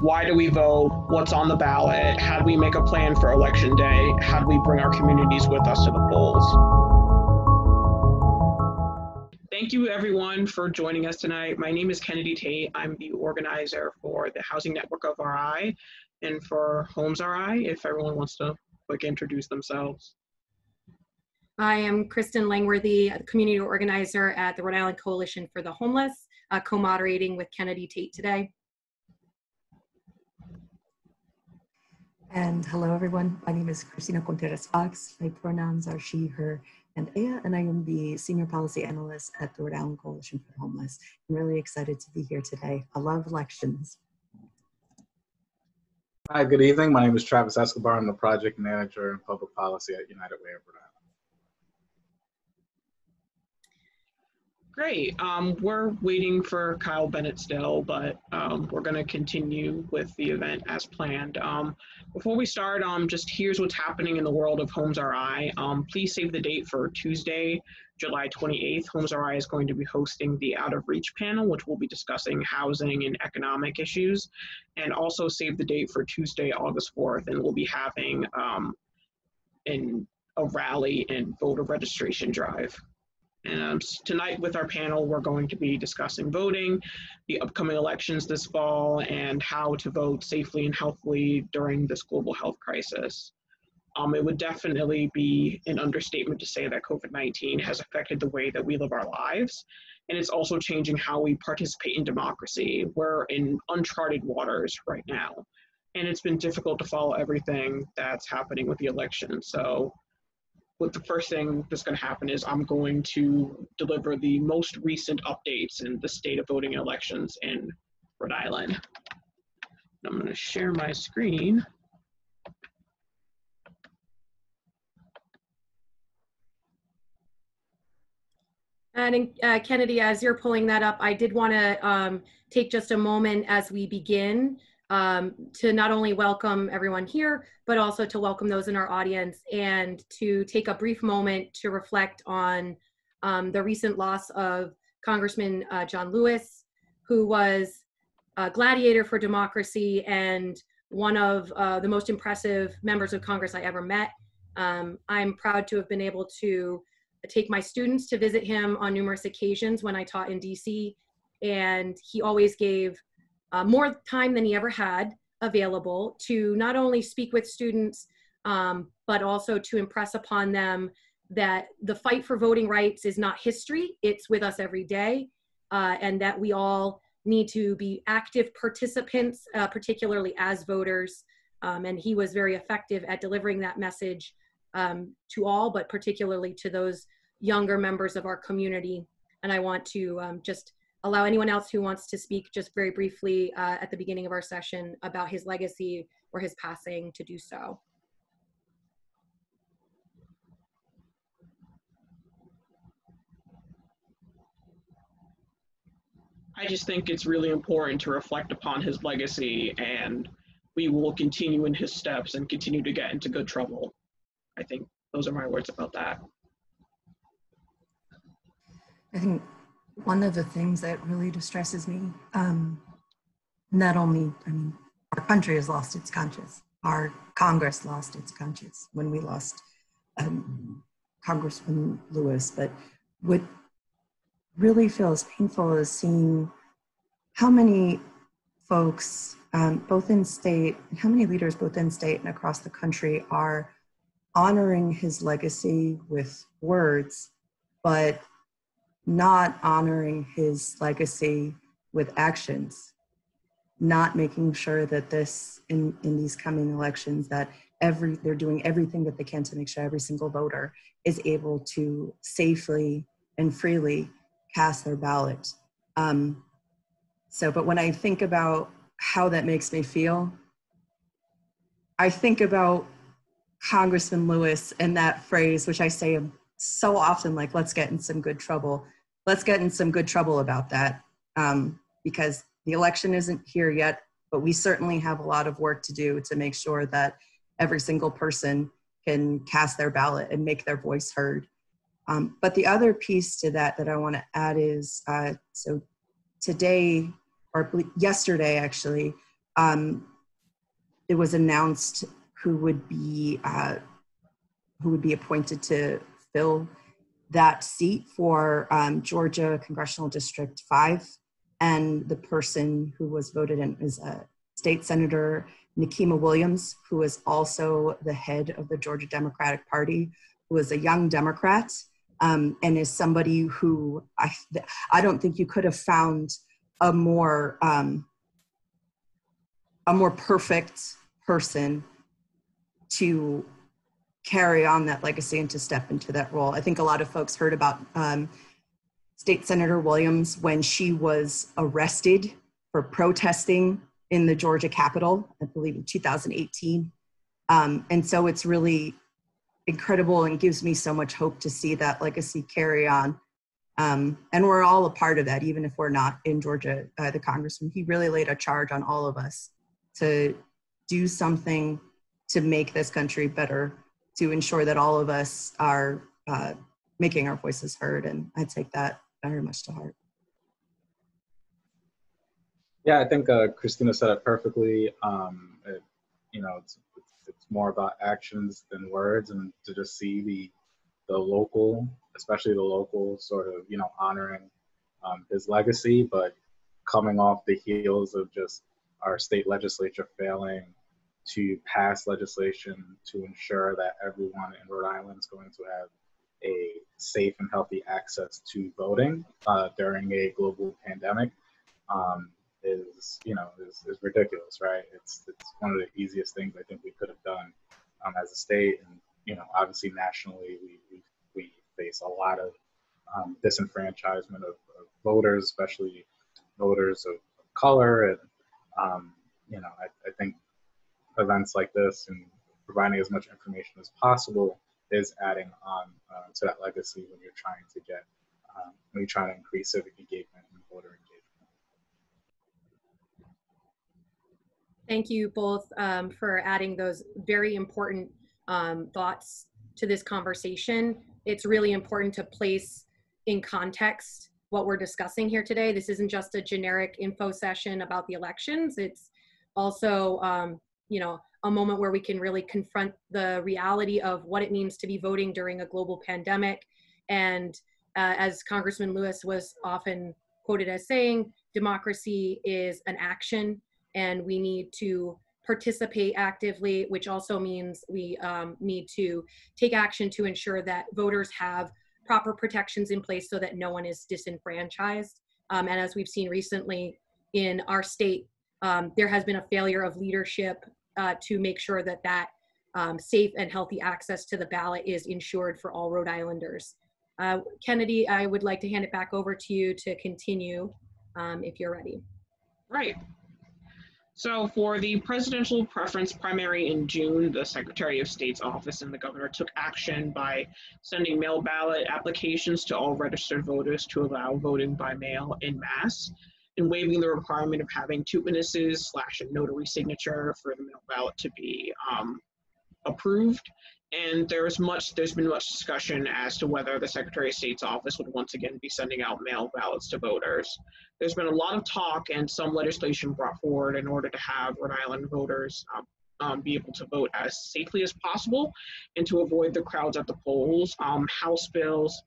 Why do we vote? What's on the ballot? How do we make a plan for election day? How do we bring our communities with us to the polls? Thank you everyone for joining us tonight. My name is Kennedy Tate. I'm the organizer for the Housing Network of RI and for Homes RI, if everyone wants to introduce themselves. I am Kristen Langworthy, community organizer at the Rhode Island Coalition for the Homeless, co-moderating with Kennedy Tate today. And hello everyone, my name is Cristina Contreras Fox. My pronouns are she, her, and ella, and I am the Senior Policy Analyst at the Rhode Island Coalition for the Homeless. I'm really excited to be here today. I love elections. Hi, good evening. My name is Travis Escobar. I'm the Project Manager in Public Policy at United Way of Rhode Island. Great. We're waiting for Kyle Bennett still, but we're going to continue with the event as planned. Before we start, just here's what's happening in the world of Homes RI. Please save the date for Tuesday, July 28th. Homes RI is going to be hosting the Out of Reach panel, which will be discussing housing and economic issues. And also save the date for Tuesday, August 4th, and we'll be having a rally and voter registration drive. And tonight with our panel, we're going to be discussing voting, the upcoming elections this fall, and how to vote safely and healthily during this global health crisis. It would definitely be an understatement to say that COVID-19 has affected the way that we live our lives, and it's also changing how we participate in democracy. We're in uncharted waters right now, and it's been difficult to follow everything that's happening with the election. So the first thing that's going to happen is I'm going to deliver the most recent updates in the state of voting elections in Rhode Island. I'm going to share my screen. And Kennedy, as you're pulling that up, I did want to take just a moment as we begin to not only welcome everyone here, but also to welcome those in our audience and to take a brief moment to reflect on the recent loss of Congressman John Lewis, who was a gladiator for democracy and one of the most impressive members of Congress I ever met. I'm proud to have been able to take my students to visit him on numerous occasions when I taught in DC, and he always gave more time than he ever had available to not only speak with students, but also to impress upon them that the fight for voting rights is not history, it's with us every day, and that we all need to be active participants, particularly as voters. And he was very effective at delivering that message to all, but particularly to those younger members of our community. And I want to just allow anyone else who wants to speak just very briefly at the beginning of our session about his legacy or his passing to do so. I just think it's really important to reflect upon his legacy, and we will continue in his steps and continue to get into good trouble. I think those are my words about that. I think one of the things that really distresses me, not only, our country has lost its conscience, our Congress lost its conscience when we lost Congressman Lewis, but what really feels painful is seeing how many folks, both in state, how many leaders both in state and across the country are honoring his legacy with words, but not honoring his legacy with actions, not making sure that this, in these coming elections, that they're doing everything that they can to make sure every single voter is able to safely and freely cast their ballot. But when I think about how that makes me feel, I think about Congressman Lewis and that phrase, which I say so often, like, let's get in some good trouble. Let's get in some good trouble about that, because the election isn't here yet, but we certainly have a lot of work to do to make sure that every single person can cast their ballot and make their voice heard. But the other piece to that I want to add is, so today, or yesterday actually, it was announced who would be appointed to fill that seat for Georgia Congressional District 5. And the person who was voted in is State Senator Nikema Williams, who is also the head of the Georgia Democratic Party, who is a young Democrat, and is somebody who I don't think you could have found a more perfect person to carry on that legacy and to step into that role. I think a lot of folks heard about State Senator Williams when she was arrested for protesting in the Georgia Capitol, I believe in 2018. And so it's really incredible and gives me so much hope to see that legacy carry on. And we're all a part of that, even if we're not in Georgia, the congressman. He really laid a charge on all of us to do something to make this country better, to ensure that all of us are making our voices heard. And I take that very much to heart. Yeah, I think Christina said it perfectly. It's more about actions than words, and to just see the local, especially the local, sort of honoring his legacy, but coming off the heels of just our state legislature failing to pass legislation to ensure that everyone in Rhode Island is going to have a safe and healthy access to voting during a global pandemic is ridiculous, right? It's one of the easiest things I think we could have done as a state, and obviously nationally we face a lot of disenfranchisement of voters, especially voters of color, and I think events like this and providing as much information as possible is adding on to that legacy when you're trying to increase civic engagement and voter engagement. Thank you both for adding those very important thoughts to this conversation. It's really important to place in context what we're discussing here today. This isn't just a generic info session about the elections. It's also, a moment where we can really confront the reality of what it means to be voting during a global pandemic. And as Congressman Lewis was often quoted as saying, democracy is an action, and we need to participate actively, which also means we need to take action to ensure that voters have proper protections in place so that no one is disenfranchised. And as we've seen recently in our state, there has been a failure of leadership to make sure that safe and healthy access to the ballot is ensured for all Rhode Islanders. Kennedy, I would like to hand it back over to you to continue if you're ready. Right. So for the presidential preference primary in June, the Secretary of State's office and the governor took action by sending mail ballot applications to all registered voters to allow voting by mail en masse, and waiving the requirement of having 2 witnesses / a notary signature for the mail ballot to be approved. And there's been much discussion as to whether the Secretary of State's office would once again be sending out mail ballots to voters. There's been a lot of talk and some legislation brought forward in order to have Rhode Island voters be able to vote as safely as possible and to avoid the crowds at the polls. House bills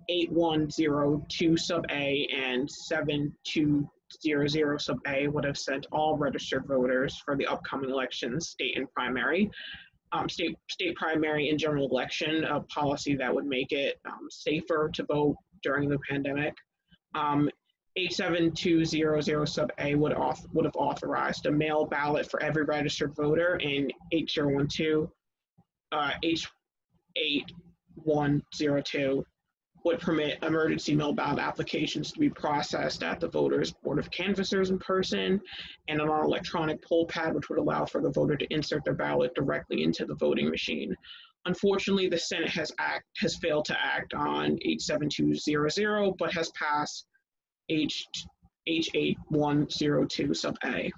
8102 sub A and 7200 sub A would have sent all registered voters for the upcoming elections, state and primary. State primary and general election, a policy that would make it safer to vote during the pandemic. 87200 sub A would have authorized a mail ballot for every registered voter, and 8012 H8102 would permit emergency mail ballot applications to be processed at the voters' board of canvassers in person and on an electronic poll pad, which would allow for the voter to insert their ballot directly into the voting machine. Unfortunately, the Senate has failed to act on 87200, but has passed H8102 sub A.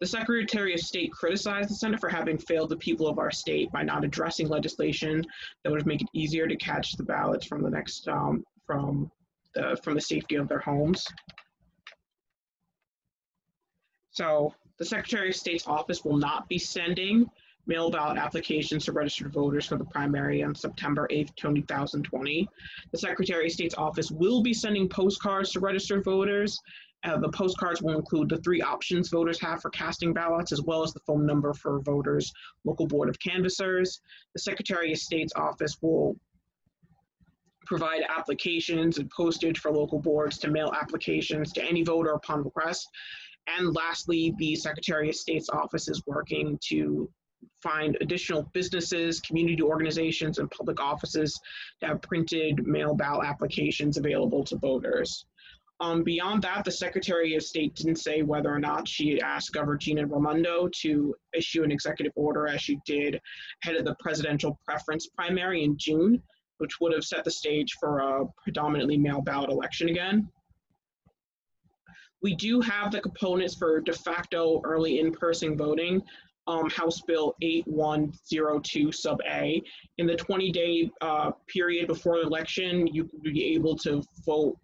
The Secretary of State criticized the Senate for having failed the people of our state by not addressing legislation that would make it easier to catch the ballots from the from the safety of their homes. So the Secretary of State's office will not be sending mail ballot applications to registered voters for the primary on September 8th, 2020. The Secretary of State's office will be sending postcards to registered voters. The postcards will include the 3 options voters have for casting ballots, as well as the phone number for voters' local board of canvassers. The Secretary of State's office will provide applications and postage for local boards to mail applications to any voter upon request. And lastly, the Secretary of State's office is working to find additional businesses, community organizations, and public offices that have printed mail ballot applications available to voters. Beyond that, the Secretary of State didn't say whether or not she asked Governor Gina Raimondo to issue an executive order as she did ahead of the presidential preference primary in June, which would have set the stage for a predominantly mail ballot election again. We do have the components for de facto early in-person voting, House Bill 8102 sub A. In the 20-day period before the election, you could be able to vote,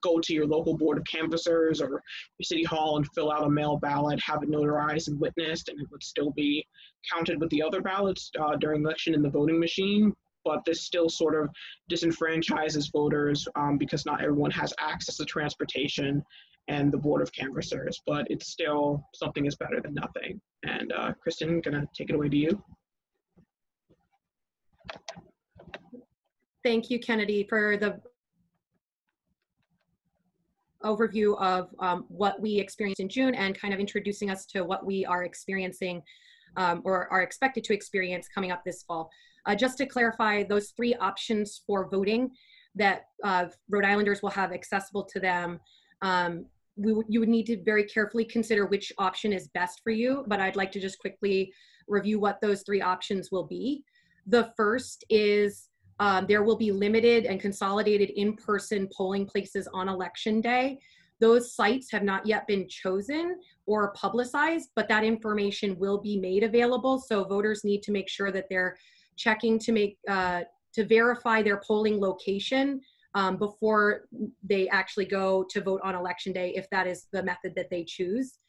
go to your local board of canvassers or your city hall and fill out a mail ballot, have it notarized and witnessed, and it would still be counted with the other ballots during the election in the voting machine. But this still sort of disenfranchises voters because not everyone has access to transportation and the board of canvassers, but it's still something is better than nothing. And Kristen, I'm gonna take it away to you. Thank you, Kennedy, for the overview of what we experienced in June and kind of introducing us to what we are experiencing or are expected to experience coming up this fall. Just to clarify, those 3 options for voting that Rhode Islanders will have accessible to them, you would need to very carefully consider which option is best for you, but I'd like to just quickly review what those 3 options will be. The first is there will be limited and consolidated in-person polling places on election day. Those sites have not yet been chosen or publicized, but that information will be made available. So voters need to make sure that they're checking to verify their polling location before they actually go to vote on election day, if that is the method that they choose.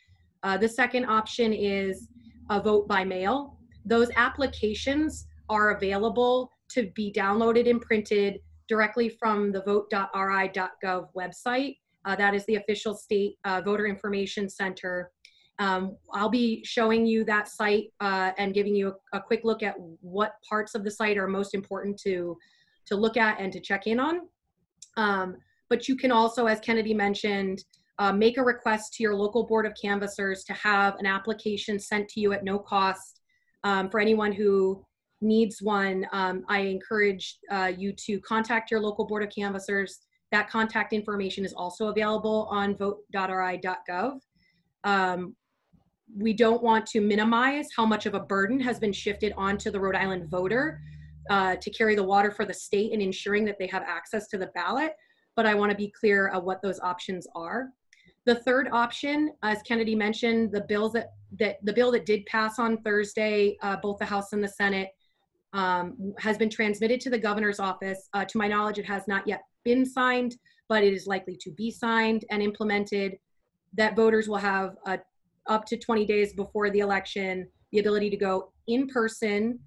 The second option is a vote by mail. Those applications are available to be downloaded and printed directly from the vote.ri.gov website. That is the official state voter information center. I'll be showing you that site and giving you a quick look at what parts of the site are most important to look at and to check in on. But you can also, as Kennedy mentioned, make a request to your local board of canvassers to have an application sent to you at no cost. For anyone who needs one, I encourage you to contact your local board of canvassers. That contact information is also available on vote.ri.gov. We don't want to minimize how much of a burden has been shifted onto the Rhode Island voter to carry the water for the state and ensuring that they have access to the ballot, but I want to be clear of what those options are. The third option, as Kennedy mentioned, the bill that did pass on Thursday, both the House and the Senate, has been transmitted to the governor's office. To my knowledge, it has not yet been signed, but it is likely to be signed and implemented, that voters will have up to 20 days before the election the ability to go in person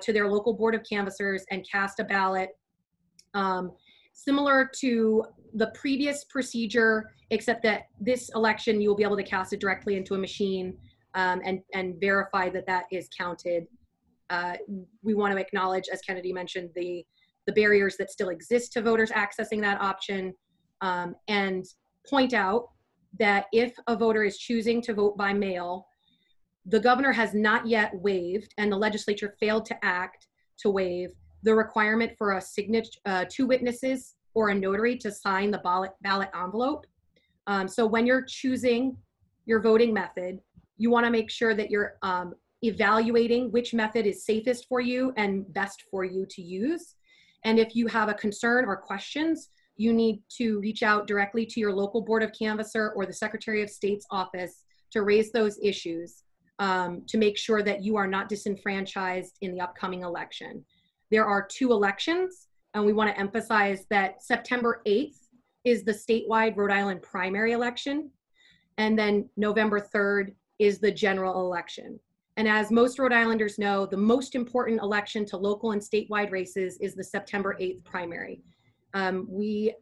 to their local board of canvassers and cast a ballot. Similar to the previous procedure, except that this election you will be able to cast it directly into a machine and verify that that is counted. We want to acknowledge, as Kennedy mentioned, the barriers that still exist to voters accessing that option, and point out that if a voter is choosing to vote by mail, the governor has not yet waived, and the legislature failed to act to waive, the requirement for a signature, 2 witnesses or a notary to sign the ballot envelope. So when you're choosing your voting method, you want to make sure that you're evaluating which method is safest for you and best for you to use. And if you have a concern or questions, you need to reach out directly to your local board of canvasser or the Secretary of State's office to raise those issues to make sure that you are not disenfranchised in the upcoming election. There are 2 elections, and we want to emphasize that September 8th is the statewide Rhode Island primary election. And then November 3rd is the general election. And as most Rhode Islanders know, the most important election to local and statewide races is the September 8th primary. We're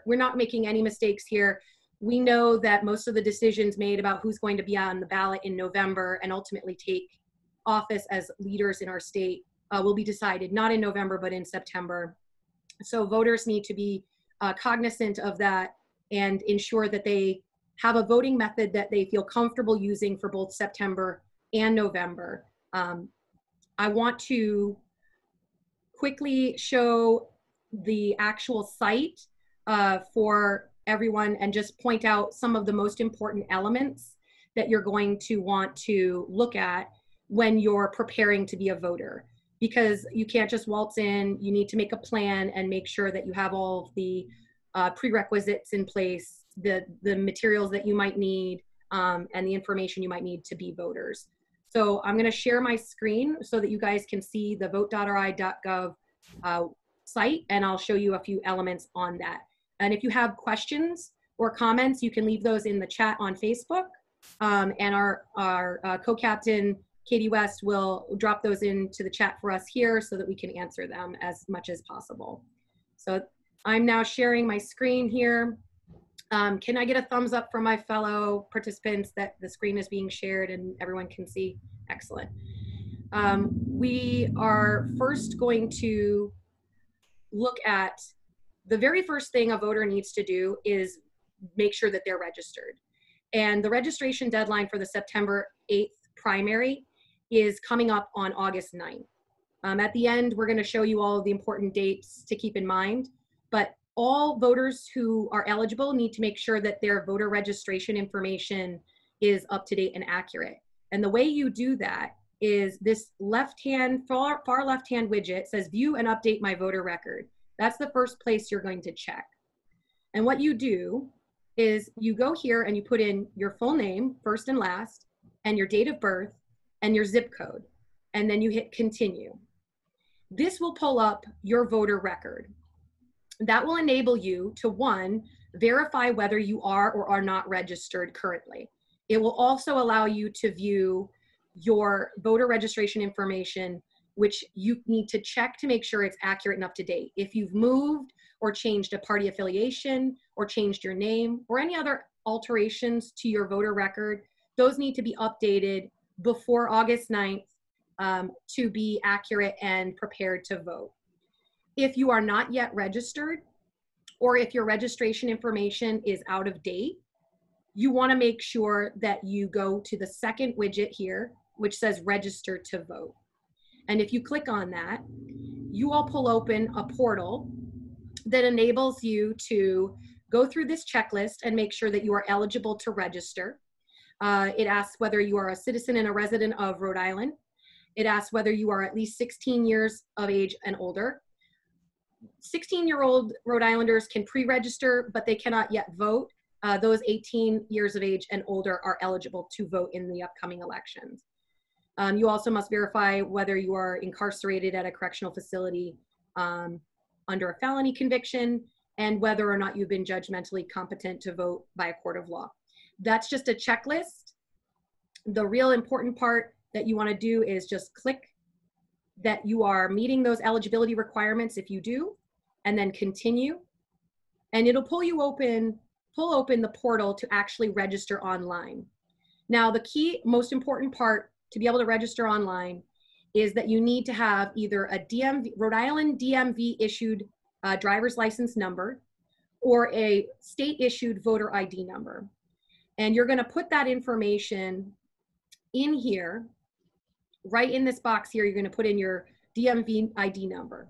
not making any mistakes here. We know that most of the decisions made about who's going to be on the ballot in November and ultimately take office as leaders in our state will be decided not in November, but in September. So voters need to be cognizant of that and ensure that they have a voting method that they feel comfortable using for both September and November. I want to quickly show the actual site for everyone and just point out some of the most important elements that you're going to want to look at when you're preparing to be a voter, because you can't just waltz in. You need to make a plan and make sure that you have all of the prerequisites in place, the materials that you might need, and the information you might need to be voters. So I'm going to share my screen so that you guys can see the vote.ri.gov site, and I'll show you a few elements on that. And if you have questions or comments, you can leave those in the chat on Facebook, and our co-captain, Katie West, will drop those into the chat for us here so that we can answer them as much as possible. So I'm now sharing my screen here. Can I get a thumbs up from my fellow participants that the screen is being shared and everyone can see? Excellent. We are first going to look at the very first thing a voter needs to do is make sure that they're registered. And the registration deadline for the September 8th primary is coming up on August 9th. At the end, we're going to show you all of the important dates to keep in mind, but all voters who are eligible need to make sure that their voter registration information is up to date and accurate. And the way you do that is this left-hand, far left-hand widget says view and update my voter record. That's the first place you're going to check. And what you do is you go here and you put in your full name, first and last, and your date of birth and your zip code, and then you hit continue. This will pull up your voter record. That will enable you to, one, verify whether you are or are not registered currently. It will also allow you to view your voter registration information, which you need to check to make sure it's accurate and up to date. If you've moved or changed a party affiliation or changed your name or any other alterations to your voter record, those need to be updated before August 9th to be accurate and prepared to vote. If you are not yet registered, or if your registration information is out of date, you want to make sure that you go to the second widget here, which says register to vote. And if you click on that, you will pull open a portal that enables you to go through this checklist and make sure that you are eligible to register. It asks whether you are a citizen and a resident of Rhode Island. It asks whether you are at least 16 years of age and older. 16-year-old Rhode Islanders can pre-register, but they cannot yet vote. Those 18 years of age and older are eligible to vote in the upcoming elections. You also must verify whether you are incarcerated at a correctional facility under a felony conviction, and whether or not you've been judgmentally competent to vote by a court of law. That's just a checklist. The real important part that you want to do is just click that you are meeting those eligibility requirements if you do, and then continue. And it'll pull open the portal to actually register online. Now, the key, most important part to be able to register online is that you need to have either a DMV, Rhode Island DMV issued driver's license number or a state issued voter ID number. And you're going to put that information in here, right in this box here. You're going to put in your DMV ID number.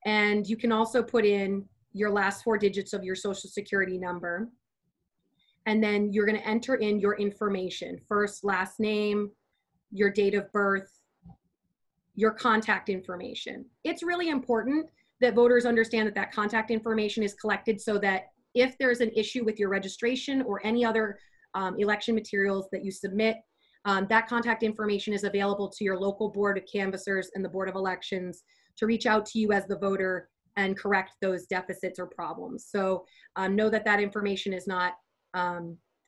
And you can also put in your last 4 digits of your social security number. And then you're going to enter in your information, first, last name, your date of birth, your contact information. It's really important that voters understand that that contact information is collected so that if there's an issue with your registration or any other election materials that you submit, that contact information is available to your local board of canvassers and the Board of Elections to reach out to you as the voter and correct those deficits or problems. So know that that information is not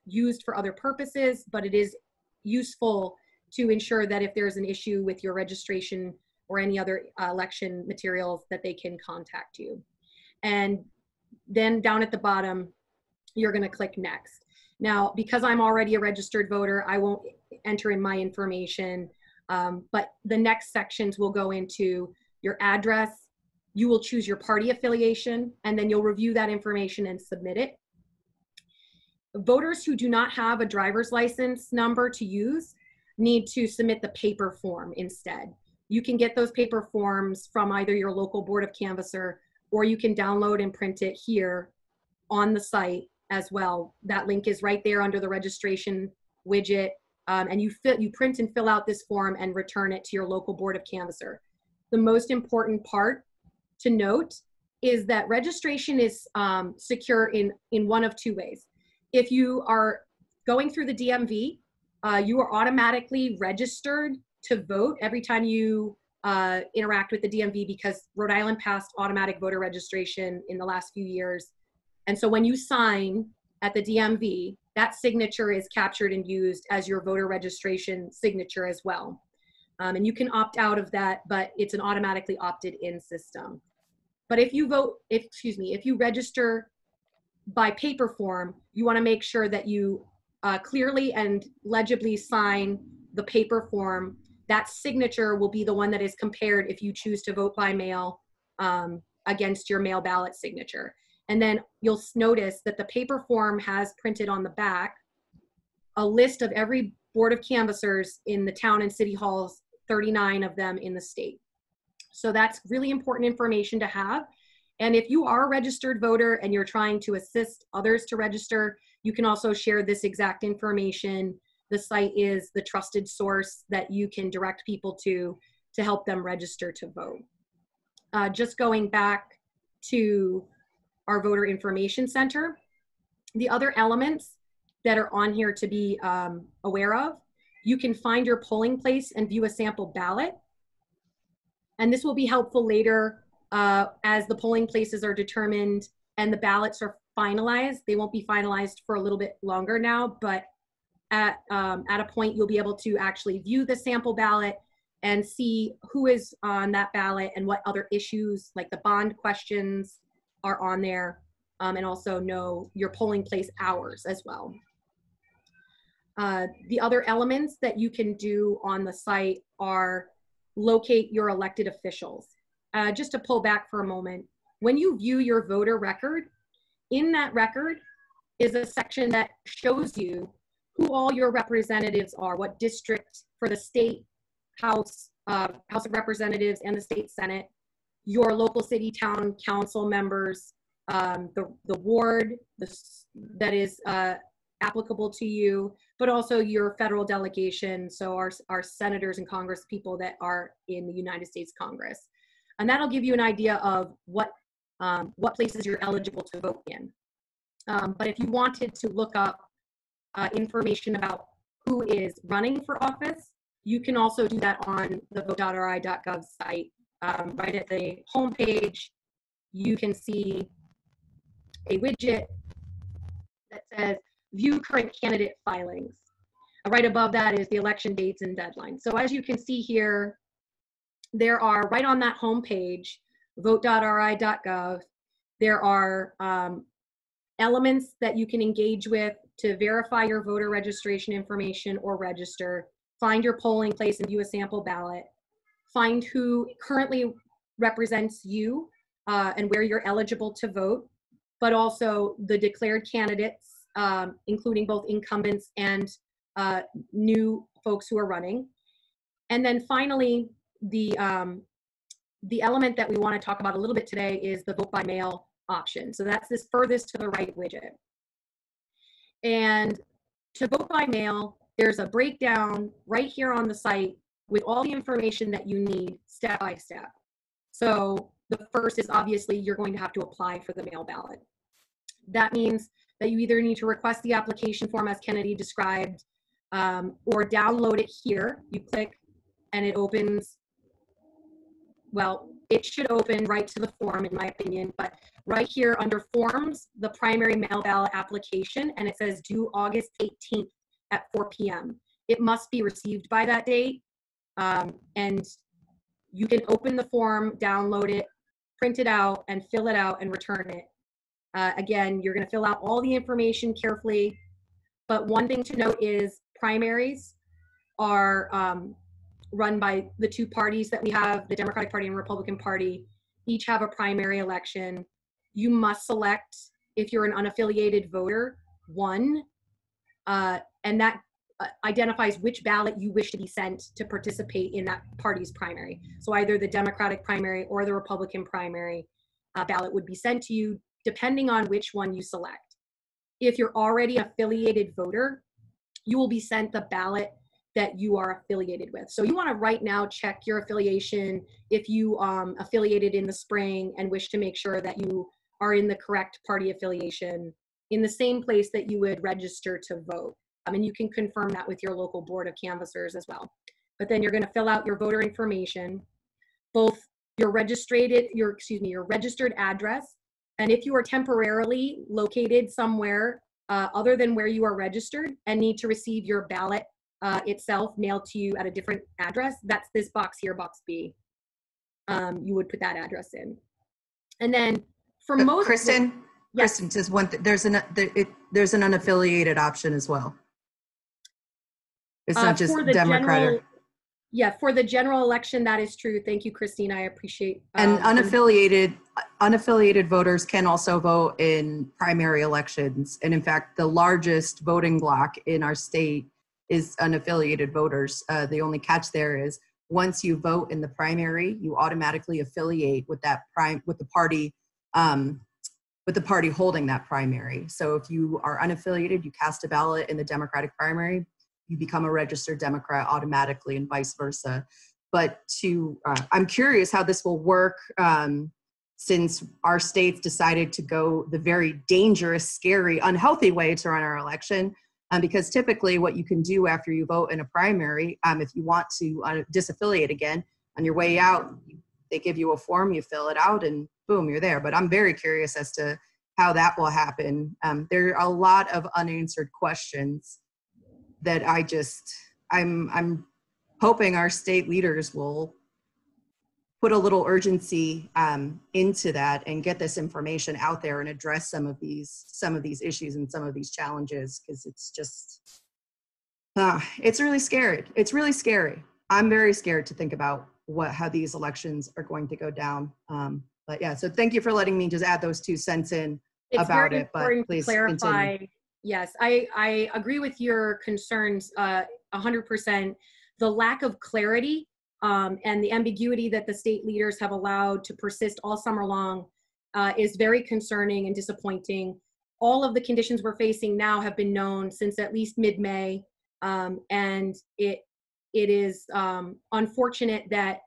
used for other purposes, but it is useful to ensure that if there's an issue with your registration or any other election materials, that they can contact you. And then down at the bottom, you're going to click next. Now, because I'm already a registered voter, I won't enter in my information, but the next sections will go into your address. You will choose your party affiliation, and then you'll review that information and submit it. Voters who do not have a driver's license number to use need to submit the paper form instead. You can get those paper forms from either your local board of canvasser, or you can download and print it here on the site as well. That link is right there under the registration widget, and you print and fill out this form and return it to your local board of canvasser. The most important part to note is that registration is secure in one of two ways. If you are going through the DMV, you are automatically registered to vote every time you interact with the DMV, because Rhode Island passed automatic voter registration in the last few years. And so when you sign at the DMV, that signature is captured and used as your voter registration signature as well. And you can opt out of that, but it's an automatically opted in system. But if you if you register by paper form, you want to make sure that you clearly and legibly sign the paper form. That signature will be the one that is compared if you choose to vote by mail against your mail ballot signature. And then you'll notice that the paper form has printed on the back a list of every board of canvassers in the town and city halls, 39 of them in the state. So that's really important information to have. And if you are a registered voter and you're trying to assist others to register, you can also share this exact information. The site is the trusted source that you can direct people to help them register to vote. Just going back to our voter information center, the other elements that are on here to be aware of, you can find your polling place and view a sample ballot. And this will be helpful later as the polling places are determined and the ballots are finalized. They won't be finalized for a little bit longer now, but at a point you'll be able to actually view the sample ballot and see who is on that ballot and what other issues like the bond questions are on there, and also know your polling place hours as well. The other elements that you can do on the site are locate your elected officials. Just to pull back for a moment, when you view your voter record, in that record is a section that shows you who all your representatives are, what district for the state House of Representatives and the state Senate, your local city town council members, the ward that is applicable to you, but also your federal delegation, so our senators and congress people that are in the United States Congress. And that'll give you an idea of what places you're eligible to vote in. But if you wanted to look up information about who is running for office, you can also do that on the vote.ri.gov site. Right at the homepage, you can see a widget that says view current candidate filings. Right above that is the election dates and deadlines. So as you can see here, there are right on that homepage, vote.ri.gov, there are elements that you can engage with to verify your voter registration information or register, find your polling place and view a sample ballot, find who currently represents you and where you're eligible to vote, but also the declared candidates, including both incumbents and new folks who are running. And then finally, the element that we want to talk about a little bit today is the vote by mail option. So that's this furthest to the right widget. And to vote by mail, there's a breakdown right here on the site with all the information that you need step by step. So the first is obviously you're going to have to apply for the mail ballot. That means that you either need to request the application form as Kennedy described, or download it here. You click and it opens, well, it should open right to the form, in my opinion, but right here under forms, the primary mail ballot application, and it says due August 18th at 4 p.m. It must be received by that date, and you can open the form, download it, print it out, and fill it out and return it. Again, you're going to fill out all the information carefully, but one thing to note is primaries are run by the two parties that we have, the Democratic Party and Republican Party. Each have a primary election. You must select, if you're an unaffiliated voter, one, and that identifies which ballot you wish to be sent to participate in that party's primary. So either the Democratic primary or the Republican primary ballot would be sent to you, depending on which one you select. If you're already an affiliated voter, you will be sent the ballot that you are affiliated with. So you want to right now check your affiliation if you affiliated in the spring and wish to make sure that you are in the correct party affiliation in the same place that you would register to vote. And you can confirm that with your local board of canvassers as well. But then you're going to fill out your voter information, both your registered address, and if you are temporarily located somewhere other than where you are registered and need to receive your ballot itself mailed to you at a different address, that's this box here, box B. You would put that address in. And then for most— Kristen, yes. Kristen says there's an unaffiliated option as well. It's not just Democratic. Yeah, for the general election, that is true. Thank you, Christine. I appreciate. And unaffiliated voters can also vote in primary elections. And in fact, the largest voting bloc in our state is unaffiliated voters. The only catch there is once you vote in the primary, you automatically affiliate with that with the party holding that primary. So if you are unaffiliated, you cast a ballot in the Democratic primary, you become a registered Democrat automatically, and vice versa. But I'm curious how this will work since our states decided to go the very dangerous, scary, unhealthy way to run our election. Because typically what you can do after you vote in a primary, if you want to disaffiliate again, on your way out, they give you a form, you fill it out, and boom, you're there. But I'm very curious as to how that will happen. There are a lot of unanswered questions that I'm hoping our state leaders will put a little urgency into that and get this information out there and address some of these issues and some of these challenges, because it's just it's really scary. It's really scary. I'm very scared to think about how these elections are going to go down. But yeah, so thank you for letting me just add those 2 cents in about it. But please clarify. Continue. Yes, I agree with your concerns 100%. The lack of clarity and the ambiguity that the state leaders have allowed to persist all summer long is very concerning and disappointing. All of the conditions we're facing now have been known since at least mid-May, and it is unfortunate that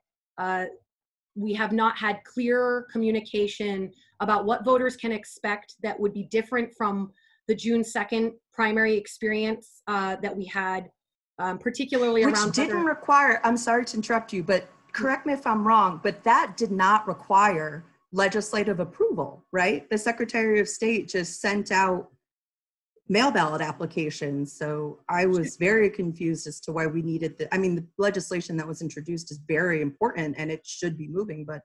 we have not had clear communication about what voters can expect that would be different from the June 2nd primary experience that we had, particularly around— Which didn't require, I'm sorry to interrupt you, but correct me if I'm wrong, but that did not require legislative approval, right? The Secretary of State just sent out mail ballot applications. So I was very confused as to why we needed the legislation that was introduced is very important and it should be moving, but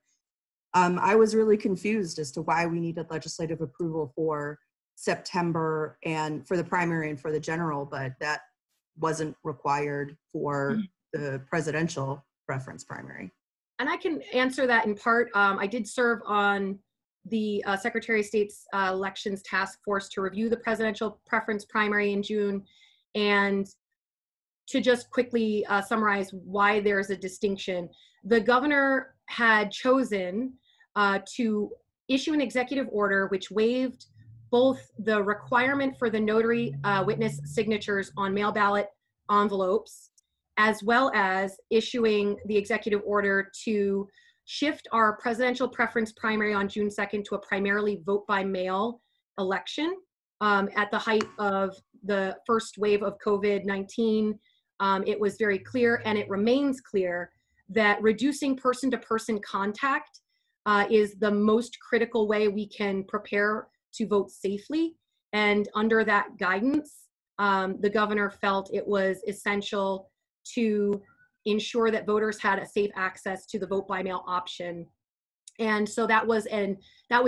I was really confused as to why we needed legislative approval for September and for the primary and for the general, but that wasn't required for the presidential preference primary. And I can answer that in part. I did serve on the Secretary of State's elections task force to review the presidential preference primary in June. And to just quickly summarize why there's a distinction, the governor had chosen to issue an executive order which waived both the requirement for the notary witness signatures on mail ballot envelopes, as well as issuing the executive order to shift our presidential preference primary on June 2nd to a primarily vote by mail election. At the height of the first wave of COVID-19, it was very clear, and it remains clear, that reducing person-to-person contact is the most critical way we can prepare to vote safely. And under that guidance, the governor felt it was essential to ensure that voters had a safe access to the vote by mail option. And so that was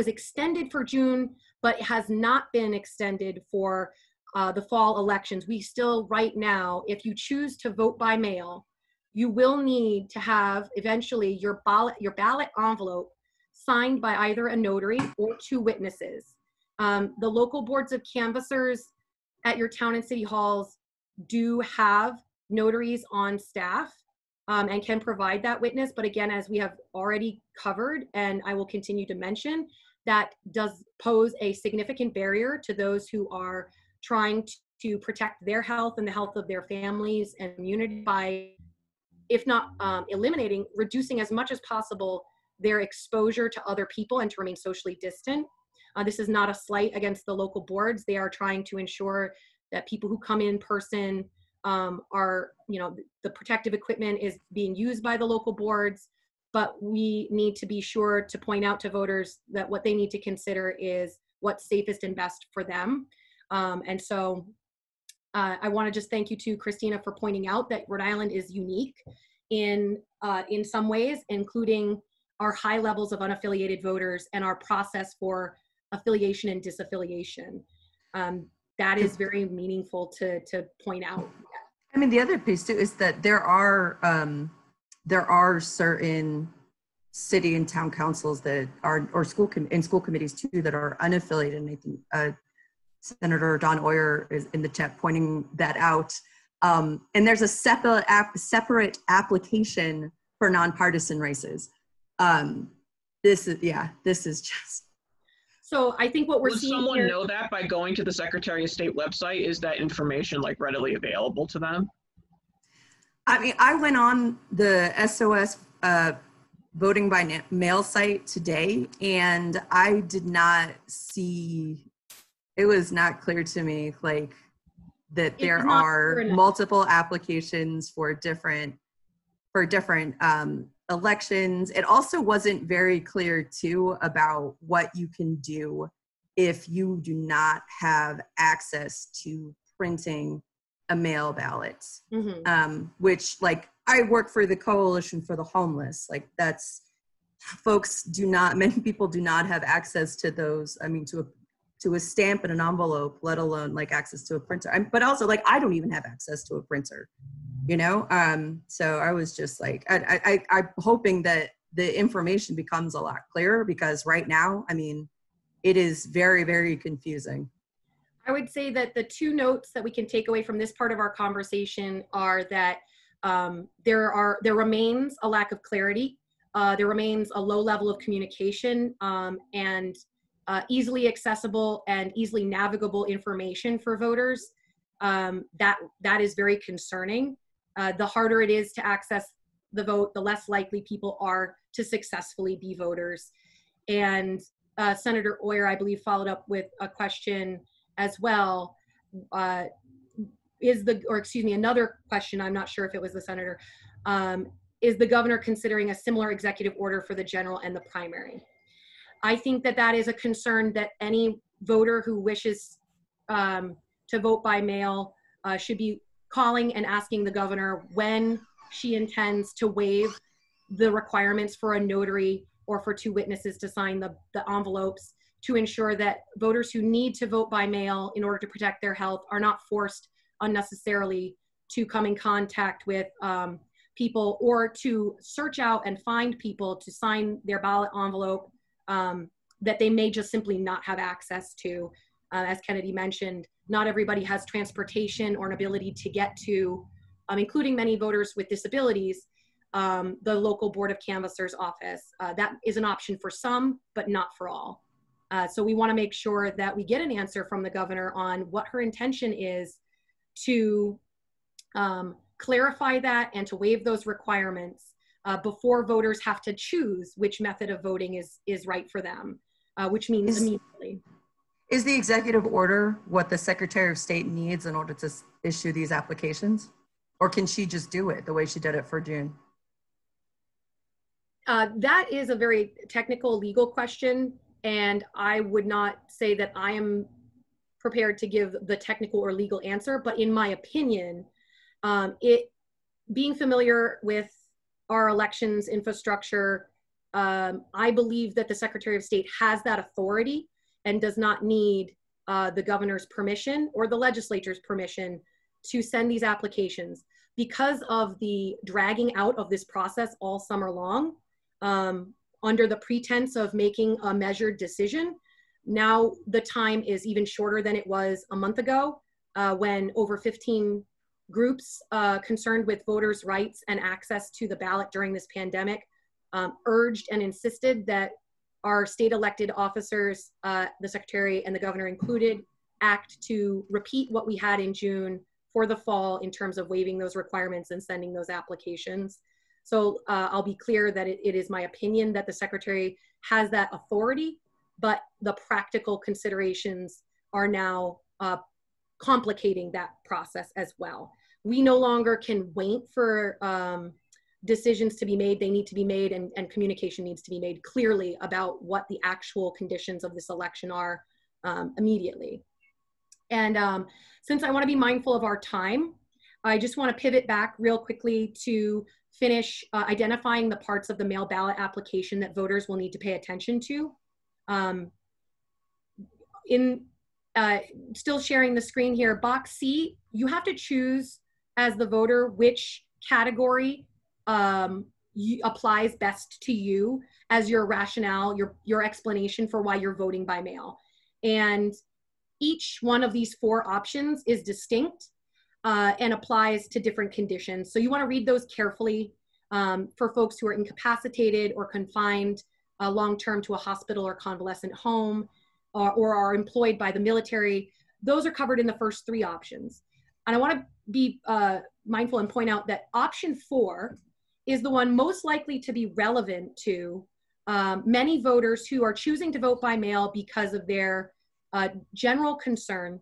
extended for June, but has not been extended for the fall elections. We still, right now, if you choose to vote by mail, you will need to have eventually your ballot envelope signed by either a notary or 2 witnesses. The local boards of canvassers at your town and city halls do have notaries on staff and can provide that witness. But again, as we have already covered, and I will continue to mention, that does pose a significant barrier to those who are trying to protect their health and the health of their families and community by, if not eliminating, reducing as much as possible their exposure to other people and to remain socially distant. This is not a slight against the local boards. They are trying to ensure that people who come in person are, the protective equipment is being used by the local boards, but we need to be sure to point out to voters that what they need to consider is what's safest and best for them. And so I want to just thank you to Christina for pointing out that Rhode Island is unique in some ways, including our high levels of unaffiliated voters and our process for affiliation and disaffiliation. That is very meaningful to point out. I mean, the other piece too is that there are certain city and town councils that are, or school committees too, that are unaffiliated. And I think Senator Don Oyer is in the chat pointing that out. And there's a separate application for nonpartisan races. This is just. So I think what we're Would seeing someone here, know that by going to the Secretary of State website? Is that information like readily available to them? I mean, I went on the SOS voting by mail site today, and I did not see, it was not clear to me like that there are multiple applications for different elections. It also wasn't very clear too about what you can do if you do not have access to printing a mail ballot, which, like, I work for the Coalition for the Homeless. Like, that's, many people do not have access to those. I mean, to a stamp and an envelope, let alone like access to a printer. But also, like, I don't even have access to a printer, so I was just like, I'm hoping that the information becomes a lot clearer, because right now, I mean, it is very, very confusing. I would say that the 2 notes that we can take away from this part of our conversation are that there remains a lack of clarity. There remains a low level of communication and easily accessible and easily navigable information for voters. That is very concerning. The harder it is to access the vote, the less likely people are to successfully be voters. And Senator Oyer, I believe, followed up with a question as well. Another question, I'm not sure if it was the senator, is the governor considering a similar executive order for the general and the primary? I think that is a concern that any voter who wishes to vote by mail should be calling and asking the governor when she intends to waive the requirements for a notary or for 2 witnesses to sign the envelopes, to ensure that voters who need to vote by mail in order to protect their health are not forced unnecessarily to come in contact with people, or to search out and find people to sign their ballot envelope that they may just simply not have access to. As Kennedy mentioned, not everybody has transportation or an ability to get to, including many voters with disabilities, the local Board of Canvassers office. That is an option for some, but not for all. So we want to make sure that we get an answer from the governor on what her intention is to clarify that and to waive those requirements before voters have to choose which method of voting is right for them, which means immediately. Is the executive order what the Secretary of State needs in order to issue these applications? Or can she just do it the way she did it for June? That is a very technical legal question, and I would not say that I am prepared to give the technical or legal answer, but in my opinion, being familiar with our elections infrastructure, I believe that the Secretary of State has that authority and does not need the governor's permission or the legislature's permission to send these applications. Because of the dragging out of this process all summer long, under the pretense of making a measured decision, now the time is even shorter than it was a month ago, when over 15 groups concerned with voters' rights and access to the ballot during this pandemic urged and insisted that our state elected officers, the Secretary and the Governor included, act to repeat what we had in June for the fall in terms of waiving those requirements and sending those applications. So I'll be clear that it is my opinion that the Secretary has that authority, but the practical considerations are now complicating that process as well. We no longer can wait for decisions to be made. They need to be made, and communication needs to be made clearly about what the actual conditions of this election are immediately. And since I want to be mindful of our time, I just want to pivot back real quickly to finish identifying the parts of the mail ballot application that voters will need to pay attention to. Still sharing the screen here, box C, you have to choose as the voter which category applies best to you as your rationale, your explanation for why you're voting by mail. And each one of these 4 options is distinct and applies to different conditions. So you want to read those carefully for folks who are incapacitated or confined long-term to a hospital or convalescent home, or are employed by the military. Those are covered in the first 3 options. And I want to be mindful and point out that option 4 is the one most likely to be relevant to many voters who are choosing to vote by mail because of their general concern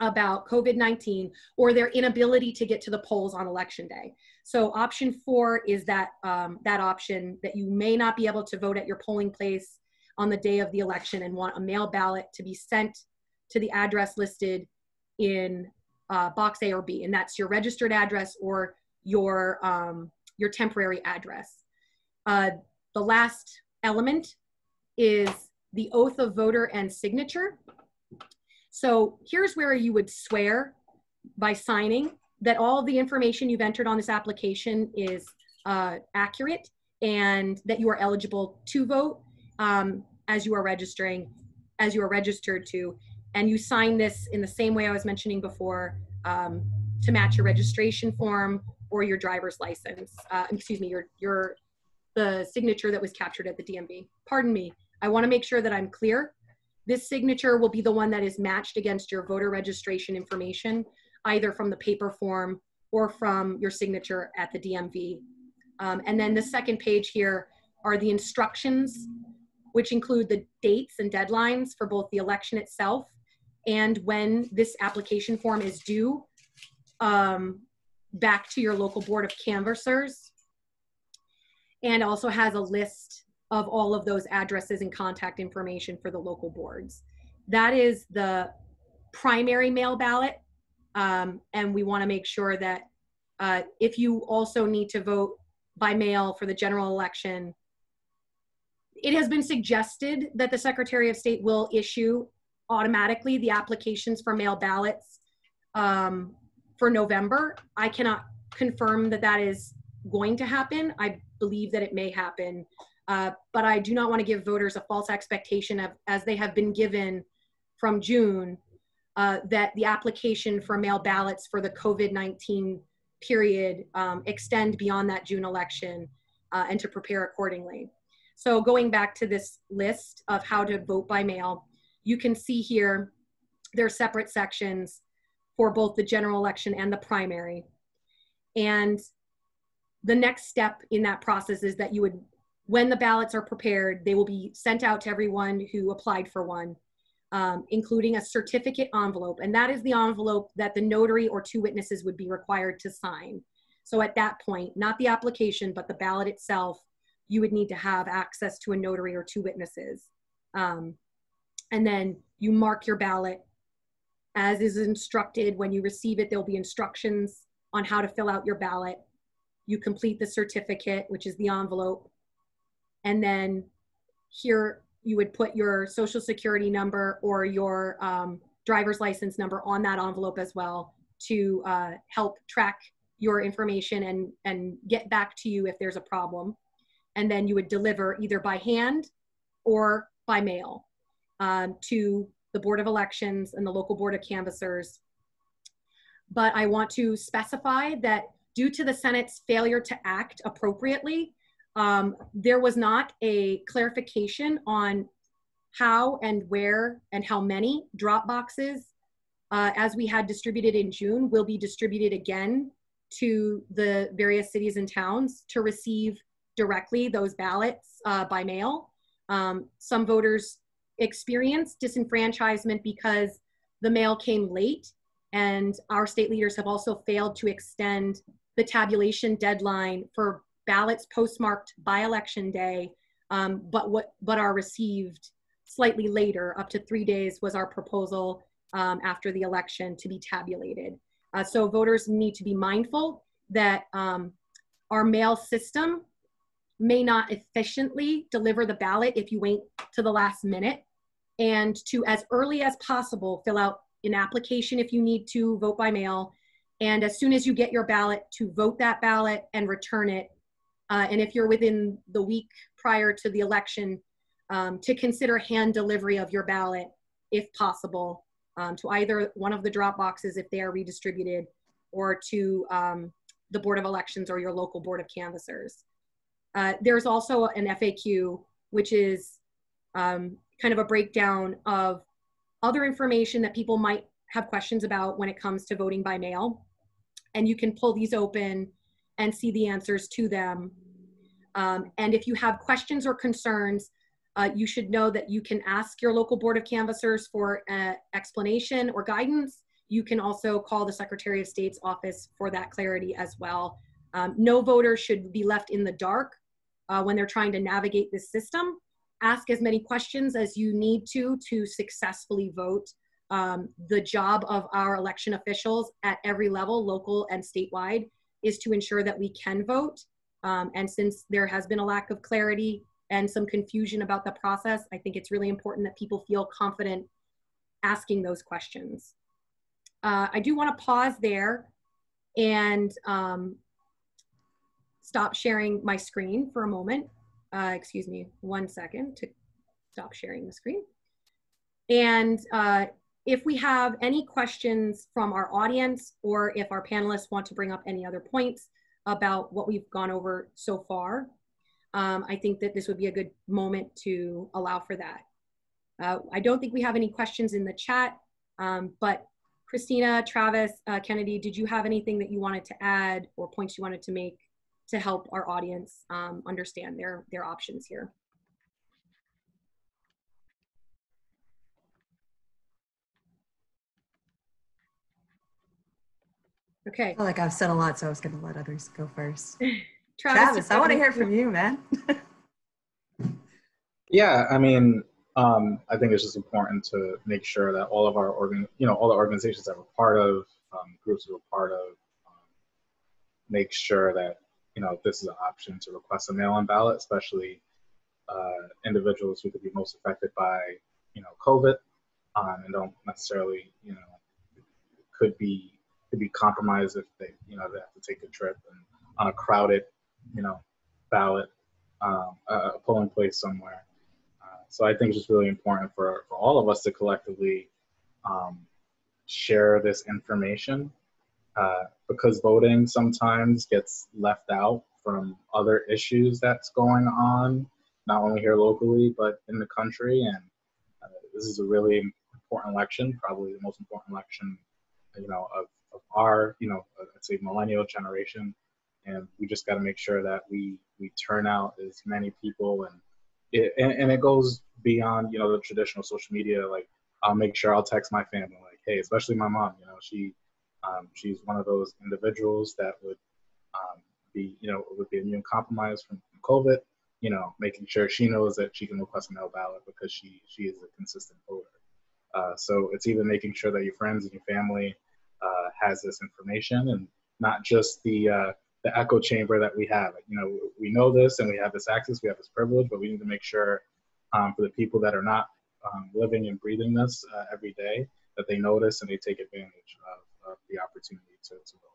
about COVID-19 or their inability to get to the polls on election day. So option 4 is that option that you may not be able to vote at your polling place on the day of the election and want a mail ballot to be sent to the address listed in box A or B, and that's your registered address or your temporary address. The last element is the oath of voter and signature. So here's where you would swear by signing that all of the information you've entered on this application is accurate and that you are eligible to vote as you are registered to. And you sign this in the same way I was mentioning before to match your registration form or your driver's license. Excuse me, the signature that was captured at the DMV. Pardon me, I wanna make sure that I'm clear. This signature will be the one that is matched against your voter registration information, either from the paper form or from your signature at the DMV. And then the second page here are the instructions, which include the dates and deadlines for both the election itself and when this application form is due back to your local board of canvassers, and also has a list of all of those addresses and contact information for the local boards. That is the primary mail ballot, and we want to make sure that if you also need to vote by mail for the general election, it has been suggested that the Secretary of State will issue automatically the applications for mail ballots for November. I cannot confirm that that is going to happen. I believe that it may happen, but I do not want to give voters a false expectation of, as they have been given from June, that the application for mail ballots for the COVID-19 period extend beyond that June election and to prepare accordingly. So going back to this list of how to vote by mail, you can see here there are separate sections for both the general election and the primary. And the next step in that process is that you would, when the ballots are prepared, they will be sent out to everyone who applied for one, including a certificate envelope. And that is the envelope that the notary or 2 witnesses would be required to sign. So at that point, not the application, but the ballot itself you would need to have access to a notary or 2 witnesses. And then you mark your ballot as is instructed. When you receive it, there'll be instructions on how to fill out your ballot. You complete the certificate, which is the envelope. And then here you would put your social security number or your driver's license number on that envelope as well to help track your information and get back to you if there's a problem. And then you would deliver either by hand or by mail to the Board of Elections and the local Board of Canvassers. But I want to specify that due to the Senate's failure to act appropriately, there was not a clarification on how and where and how many drop boxes, as we had distributed in June, will be distributed again to the various cities and towns to receive directly those ballots by mail. Some voters experienced disenfranchisement because the mail came late, and our state leaders have also failed to extend the tabulation deadline for ballots postmarked by Election Day, but are received slightly later. Up to 3 days was our proposal after the election to be tabulated. So voters need to be mindful that our mail system may not efficiently deliver the ballot if you wait to the last minute, and to, as early as possible, fill out an application if you need to vote by mail. And as soon as you get your ballot, to vote that ballot and return it. And if you're within the week prior to the election, to consider hand delivery of your ballot, if possible, to either one of the drop boxes if they are redistributed, or to the Board of Elections or your local Board of Canvassers. There's also an FAQ, which is kind of a breakdown of other information that people might have questions about when it comes to voting by mail. And you can pull these open and see the answers to them. And if you have questions or concerns, you should know that you can ask your local Board of Canvassers for explanation or guidance. You can also call the Secretary of State's office for that clarity as well. No voter should be left in the dark when they're trying to navigate this system. Ask as many questions as you need to successfully vote. The job of our election officials at every level, local and statewide, is to ensure that we can vote. And since there has been a lack of clarity and some confusion about the process, I think it's really important that people feel confident asking those questions. I do want to pause there and stop sharing my screen for a moment. Excuse me 1 second to stop sharing the screen. And if we have any questions from our audience, or if our panelists want to bring up any other points about what we've gone over so far, I think that this would be a good moment to allow for that. I don't think we have any questions in the chat, but Christina, Travis, Kennedy, did you have anything that you wanted to add or points you wanted to make to help our audience understand their options here? Okay. I feel like I've said a lot, so I was going to let others go first. Travis, I want to hear from you, man. Yeah, I mean, I think it's just important to make sure that all of our all the organizations that we're part of, groups that we're part of, make sure that this is an option to request a mail-in ballot, especially individuals who could be most affected by COVID, and don't necessarily could be compromised if they they have to take a trip and on a crowded ballot, a polling place somewhere. So I think it's just really important for all of us to collectively share this information, because voting sometimes gets left out from other issues that's going on, not only here locally, but in the country. And this is a really important election, probably the most important election, of our, I'd say millennial generation. And we just got to make sure that we turn out as many people, and it goes beyond, the traditional social media. Like, I'll make sure I'll text my family, like, hey, especially my mom, she's one of those individuals that would be immune compromised from COVID. you know, making sure she knows that she can request a mail ballot because she is a consistent voter. So it's even making sure that your friends and your family has this information, and not just the echo chamber that we have. You know, we know this and we have this access, we have this privilege, but we need to make sure for the people that are not living and breathing this every day, that they notice and they take advantage of the opportunity to vote.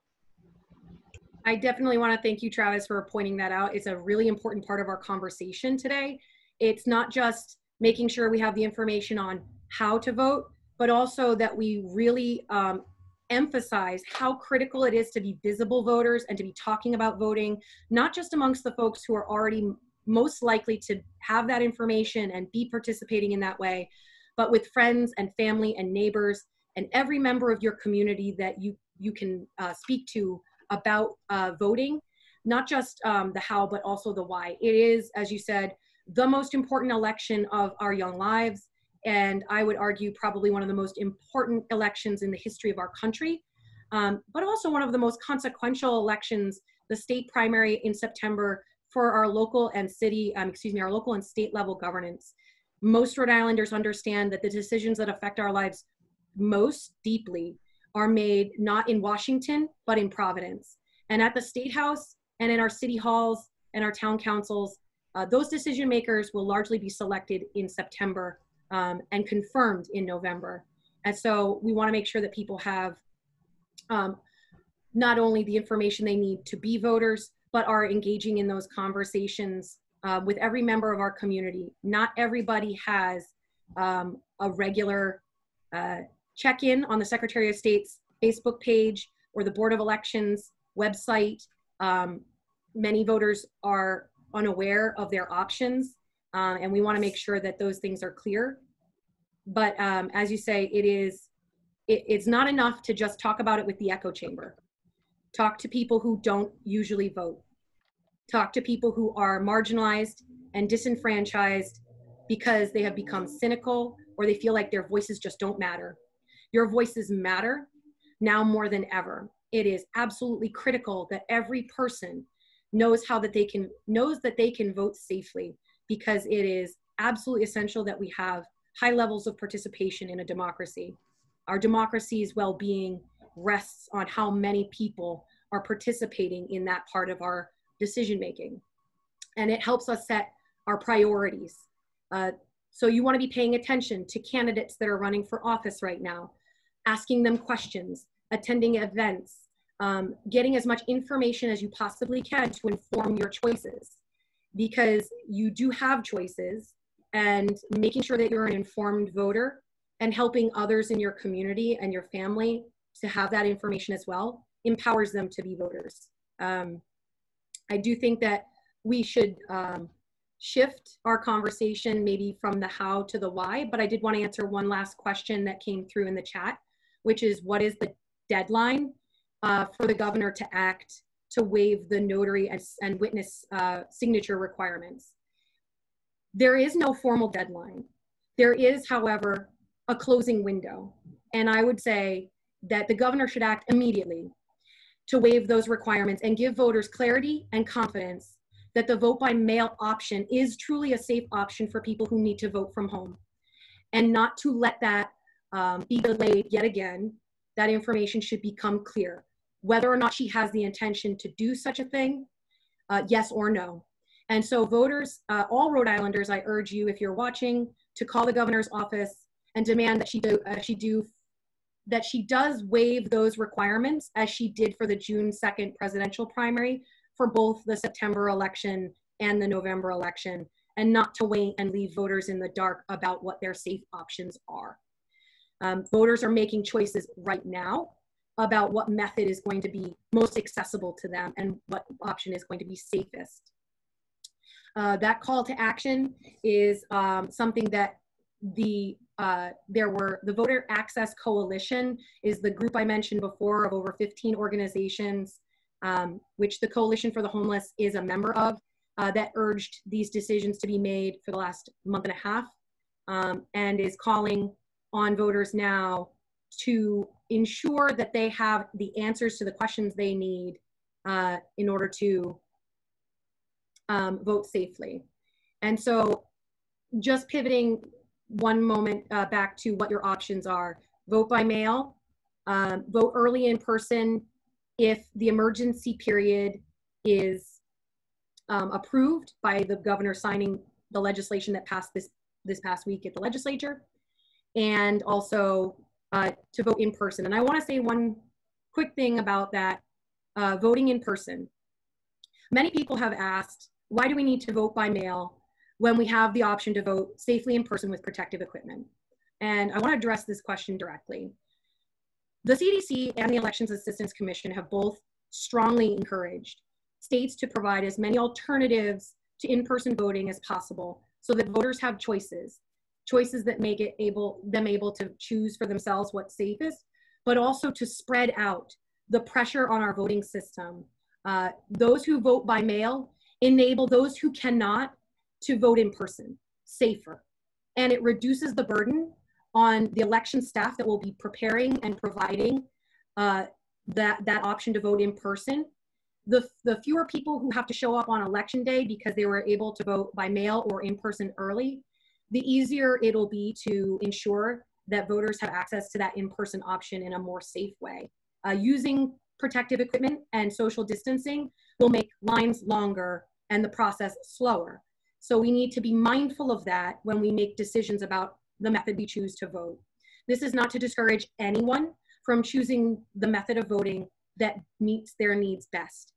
I definitely want to thank you, Travis, for pointing that out. It's a really important part of our conversation today. It's not just making sure we have the information on how to vote, but also that we really emphasize how critical it is to be visible voters and to be talking about voting, not just amongst the folks who are already most likely to have that information and be participating in that way, but with friends and family and neighbors and every member of your community that you can speak to about voting, not just the how, but also the why. It is, as you said, the most important election of our young lives. And I would argue probably one of the most important elections in the history of our country, but also one of the most consequential elections, the state primary in September, for our local and our local and state level governance. Most Rhode Islanders understand that the decisions that affect our lives most deeply are made not in Washington, but in Providence. And at the State House and in our city halls and our town councils, those decision makers will largely be selected in September and confirmed in November. And so we want to make sure that people have not only the information they need to be voters, but are engaging in those conversations with every member of our community. Not everybody has a regular check-in on the Secretary of State's Facebook page or the Board of Elections website. Many voters are unaware of their options, and we want to make sure that those things are clear. But as you say, it's not enough to just talk about it with the echo chamber. Talk to people who don't usually vote. Talk to people who are marginalized and disenfranchised because they have become cynical or they feel like their voices just don't matter. Your voices matter now more than ever. It is absolutely critical that every person knows that they can vote safely, because it is absolutely essential that we have high levels of participation in a democracy. Our democracy's well-being rests on how many people are participating in that part of our decision-making. And it helps us set our priorities. So you want to be paying attention to candidates that are running for office right now, asking them questions, attending events, getting as much information as you possibly can to inform your choices, because you do have choices, and making sure that you're an informed voter and helping others in your community and your family to have that information as well empowers them to be voters. I do think that we should shift our conversation maybe from the how to the why, but I did want to answer one last question that came through in the chat, which is, what is the deadline for the governor to act to waive the notary and witness signature requirements? There is no formal deadline. There is, however, a closing window. And I would say that the governor should act immediately to waive those requirements and give voters clarity and confidence that the vote by mail option is truly a safe option for people who need to vote from home, and not to let that be delayed yet again. That information should become clear, whether or not she has the intention to do such a thing, yes or no. And so voters, all Rhode Islanders, I urge you, if you're watching, to call the governor's office and demand that she does waive those requirements, as she did for the June 2nd presidential primary, for both the September election and the November election, and not to wait and leave voters in the dark about what their safe options are. Voters are making choices right now about what method is going to be most accessible to them and what option is going to be safest. That call to action is something that the Voter Access Coalition is the group I mentioned before of over 15 organizations, which the Coalition for the Homeless is a member of, that urged these decisions to be made for the last month and a half, and is calling on voters now to ensure that they have the answers to the questions they need in order to vote safely. And so just pivoting one moment back to what your options are. Vote by mail, vote early in person if the emergency period is approved by the governor signing the legislation that passed this past week at the legislature, and also to vote in person. And I want to say one quick thing about that, voting in person. Many people have asked, why do we need to vote by mail when we have the option to vote safely in person with protective equipment? And I want to address this question directly. The CDC and the Elections Assistance Commission have both strongly encouraged states to provide as many alternatives to in-person voting as possible so that voters have choices that make it them able to choose for themselves what's safest, but also to spread out the pressure on our voting system. Those who vote by mail enable those who cannot to vote in person safer. And it reduces the burden on the election staff that will be preparing and providing that option to vote in person. The fewer people who have to show up on election day because they were able to vote by mail or in person early, the easier it'll be to ensure that voters have access to that in-person option in a more safe way. Using protective equipment and social distancing will make lines longer and the process slower. So we need to be mindful of that when we make decisions about the method we choose to vote. This is not to discourage anyone from choosing the method of voting that meets their needs best,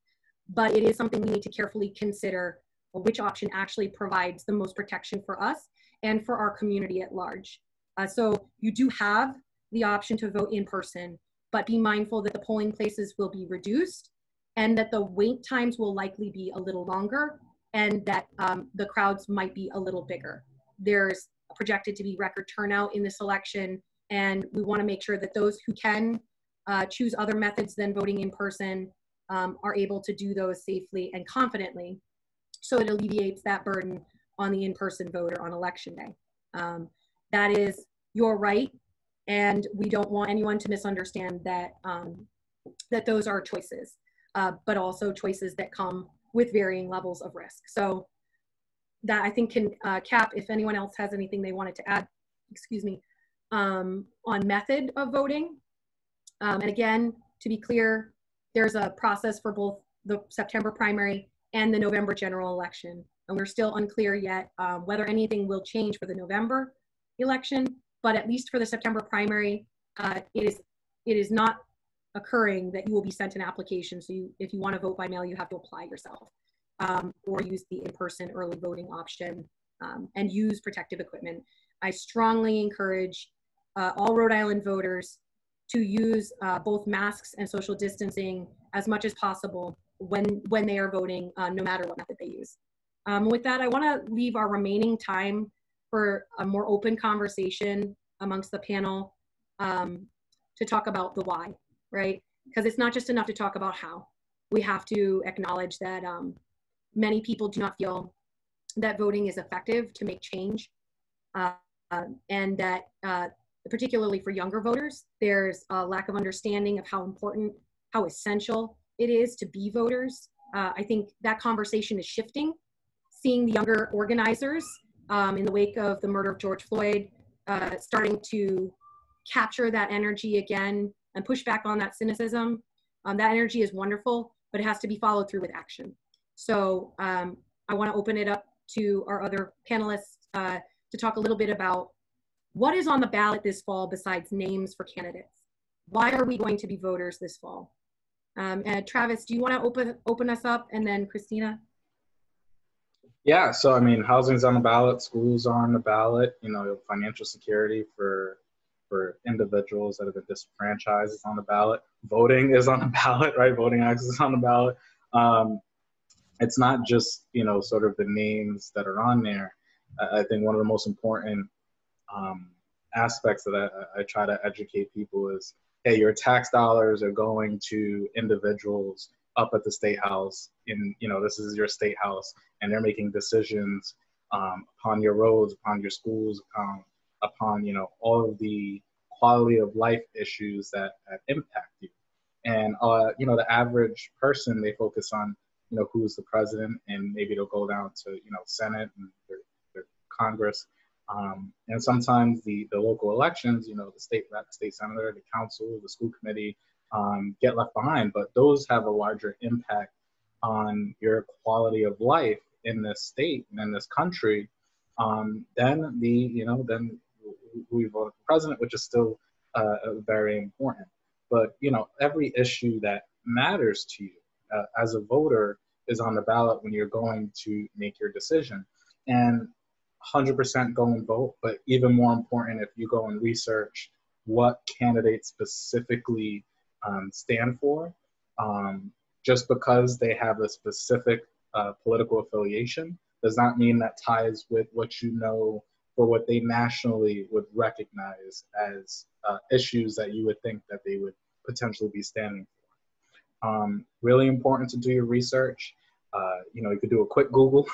but it is something we need to carefully consider which option actually provides the most protection for us and for our community at large. So you do have the option to vote in person, but be mindful that the polling places will be reduced and that the wait times will likely be a little longer and that the crowds might be a little bigger. There's projected to be record turnout in this election, and we want to make sure that those who can choose other methods than voting in person are able to do those safely and confidently, so it alleviates that burden on the in-person voter on election day. That is your right, and we don't want anyone to misunderstand that, that those are choices, but also choices that come with varying levels of risk. So that I think can cap if anyone else has anything they wanted to add, excuse me, on method of voting. And again, to be clear, there's a process for both the September primary and the November general election. And we're still unclear yet whether anything will change for the November election, but at least for the September primary, it is not occurring that you will be sent an application. So if you want to vote by mail, you have to apply yourself or use the in-person early voting option and use protective equipment. I strongly encourage all Rhode Island voters to use both masks and social distancing as much as possible when they are voting, no matter what method they use. With that, I want to leave our remaining time for a more open conversation amongst the panel to talk about the why, right? Because it's not just enough to talk about how. We have to acknowledge that many people do not feel that voting is effective to make change, and that particularly for younger voters, there's a lack of understanding of how important, how essential it is to be voters. I think that conversation is shifting, seeing the younger organizers in the wake of the murder of George Floyd, starting to capture that energy again and push back on that cynicism. That energy is wonderful, but it has to be followed through with action. So I want to open it up to our other panelists to talk a little bit about what is on the ballot this fall besides names for candidates. Why are we going to be voters this fall? And Travis, do you want to open us up, and then Christina? Yeah, so I mean, housing's on the ballot, schools are on the ballot, you know, financial security for individuals that have been disenfranchised is on the ballot. Voting is on the ballot, right? Voting access is on the ballot. It's not just, you know, sort of the names that are on there. I think one of the most important aspects that I try to educate people is, hey, your tax dollars are going to individuals up at the State House, in, you know, this is your State House, and they're making decisions upon your roads, upon your schools, upon, you know, all of the quality of life issues that impact you. And, you know, the average person, they focus on, who's the president, and maybe it'll go down to, Senate and their Congress. And sometimes the local elections, the state rep, state senator, the council, the school committee get left behind, but those have a larger impact on your quality of life in this state and in this country than then we vote for president, which is still very important. But, every issue that matters to you as a voter is on the ballot when you're going to make your decision. And 100% go and vote, but even more important, if you go and research what candidates specifically stand for, just because they have a specific political affiliation does not mean that ties with what you know or what they nationally would recognize as issues that you would think that they would potentially be standing for. Really important to do your research. You could do a quick Google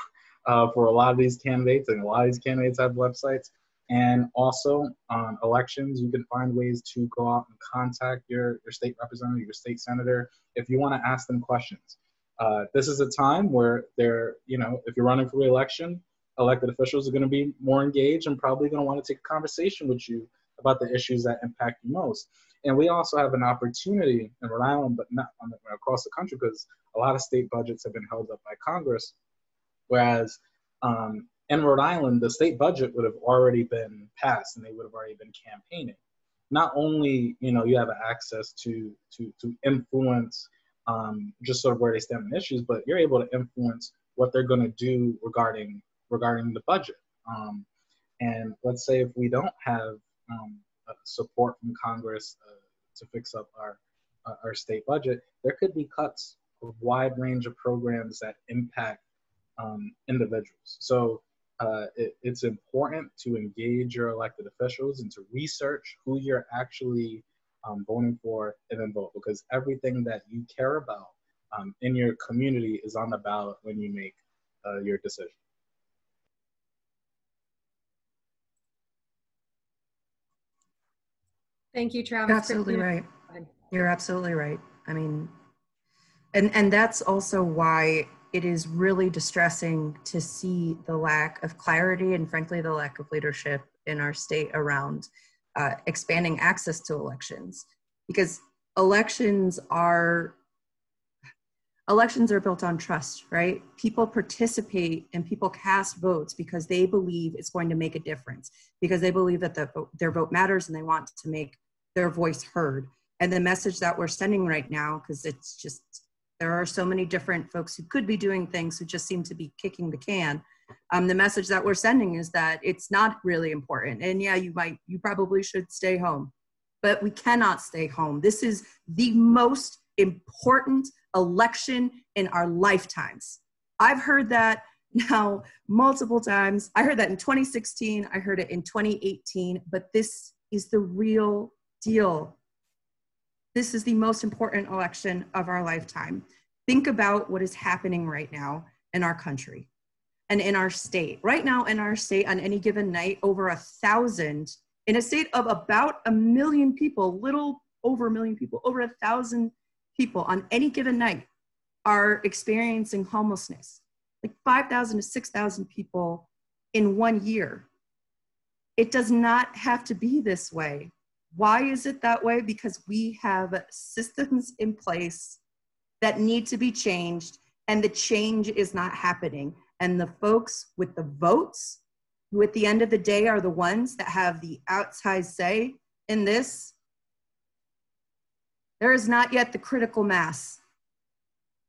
for a lot of these candidates, and a lot of these candidates have websites. And also on elections, you can find ways to go out and contact your state representative, your state senator, if you want to ask them questions. This is a time where if you're running for re-election, elected officials are going to be more engaged and probably going to want to take a conversation with you about the issues that impact you most. And we also have an opportunity in Rhode Island, but not across the country, because a lot of state budgets have been held up by Congress, whereas in Rhode Island, the state budget would have already been passed and they would have already been campaigning. Not only, you have access to influence just sort of where they stand on issues, but you're able to influence what they're going to do regarding the budget. And let's say if we don't have support from Congress to fix up our state budget, there could be cuts of a wide range of programs that impact individuals. So it's important to engage your elected officials and to research who you're actually voting for and then vote, because everything that you care about in your community is on the ballot when you make your decision. Thank you, Travis. You're absolutely right. You're absolutely right. I mean, and that's also why it is really distressing to see the lack of clarity and frankly, the lack of leadership in our state around expanding access to elections, because elections are built on trust, right? People participate and people cast votes because they believe it's going to make a difference, because they believe that their vote matters and they want to make their voice heard. And the message that we're sending right now, because it's just, there are so many different folks who could be doing things who just seem to be kicking the can. The message that we're sending is that it's not really important. And yeah, you probably should stay home, but we cannot stay home. This is the most important election in our lifetimes. I've heard that now multiple times. I heard that in 2016, I heard it in 2018, but this is the real deal. This is the most important election of our lifetime. Think about what is happening right now in our country and in our state. Right now in our state, on any given night, over 1,000, in a state of about 1 million people, little over 1 million people, over 1,000 people on any given night are experiencing homelessness, like 5,000 to 6,000 people in 1 year. It does not have to be this way. Why is it that way? Because we have systems in place that need to be changed, and the change is not happening. And the folks with the votes, who at the end of the day are the ones that have the outsized say in this, there is not yet the critical mass.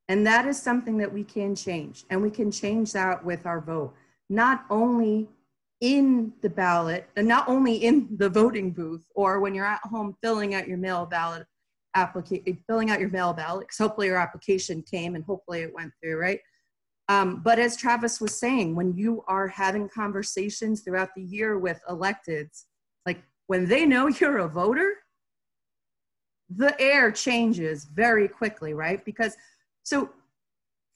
And that is something that we can change. And we can change that with our vote, not only in the ballot, and not only in the voting booth, or when you're at home filling out your mail ballot, because hopefully your application came and hopefully it went through, right? But as Travis was saying, when you are having conversations throughout the year with electeds, like when they know you're a voter, the air changes very quickly, right? Because, so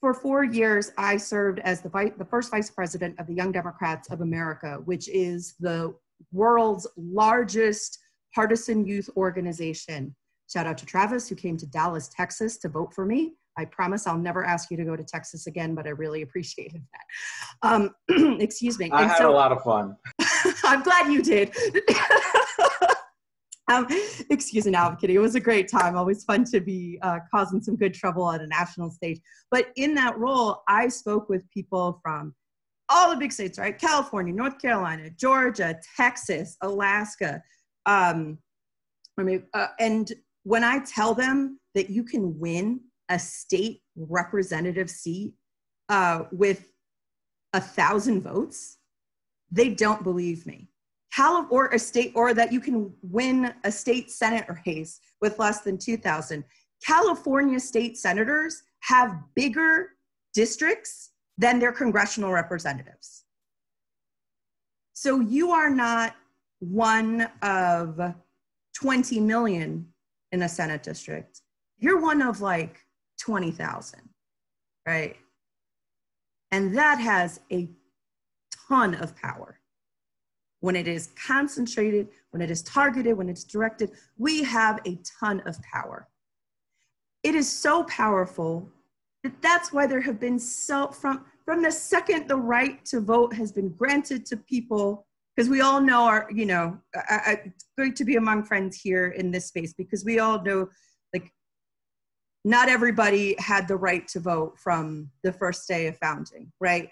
for 4 years, I served as the first vice president of the Young Democrats of America, which is the world's largest partisan youth organization. Shout out to Travis, who came to Dallas, Texas to vote for me I promise I'll never ask you to go to Texas again, but I really appreciated that. Excuse me. I had a lot of fun. I'm glad you did. Excuse me, now I'm kidding. It was a great time. Always fun to be causing some good trouble on a national stage. But in that role, I spoke with people from all the big states, right? California, North Carolina, Georgia, Texas, Alaska. And when I tell them that you can win a state representative seat with 1,000 votes, they don't believe me. Or that you can win a state Senate race with less than 2,000. California state senators have bigger districts than their congressional representatives. So you are not one of 20 million in a Senate district. You're one of like 20,000, right? And that has a ton of power. When it is concentrated, when it is targeted, when it's directed, we have a ton of power. It is so powerful that that's why there have been from the second the right to vote has been granted to people, because we all know it's great to be among friends here in this space, because we all know, like, not everybody had the right to vote from the first day of founding, right?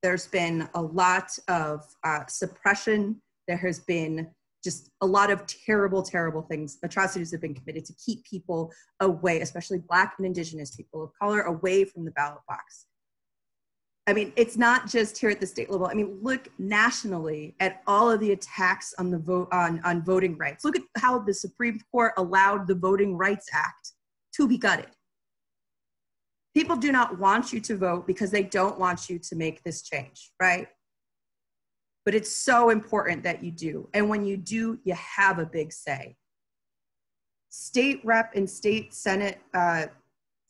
There's been a lot of suppression. There has been just a lot of terrible, terrible things. Atrocities have been committed to keep people away, especially Black and Indigenous people of color, away from the ballot box. I mean, it's not just here at the state level. I mean, look nationally at all of the attacks on the on voting rights. Look at how the Supreme Court allowed the Voting Rights Act to be gutted. People do not want you to vote because they don't want you to make this change, right? But it's so important that you do. And when you do, you have a big say. State rep and state senate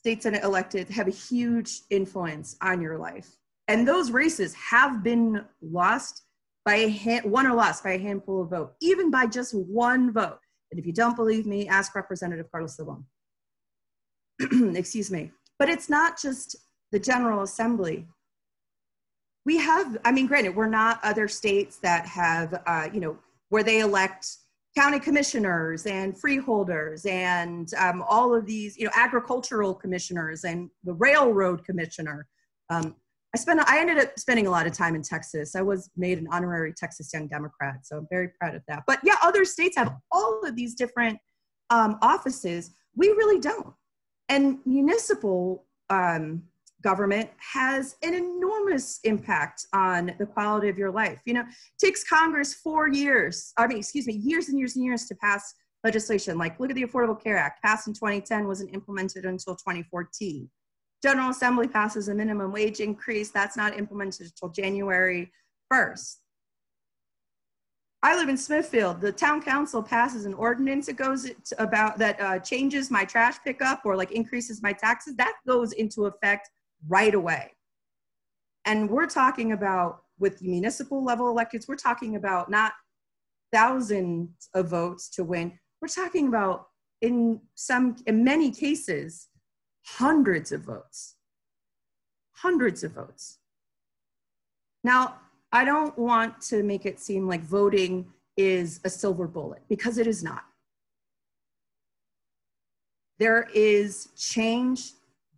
elected have a huge influence on your life. And those races have been lost by won or lost by a handful of votes, even by just one vote. And if you don't believe me, ask Representative Carlos Salom. Excuse me. But it's not just the General Assembly. We have, I mean, granted, we're not other states that have, where they elect county commissioners and freeholders and all of these, agricultural commissioners and the railroad commissioner. I ended up spending a lot of time in Texas. I was made an honorary Texas Young Democrat, so I'm very proud of that. But yeah, other states have all of these different offices. We really don't. And municipal government has an enormous impact on the quality of your life. It takes Congress years and years and years to pass legislation. Like, look at the Affordable Care Act, passed in 2010, wasn't implemented until 2014. General Assembly passes a minimum wage increase, that's not implemented until January 1st. I live in Smithfield. The town council passes an ordinance that changes my trash pickup or like increases my taxes. That goes into effect right away. And we're talking about, with municipal level electeds, we're talking about not thousands of votes to win. We're talking about, in many cases, hundreds of votes. Hundreds of votes. Now, I don't want to make it seem like voting is a silver bullet, because it is not. There is change,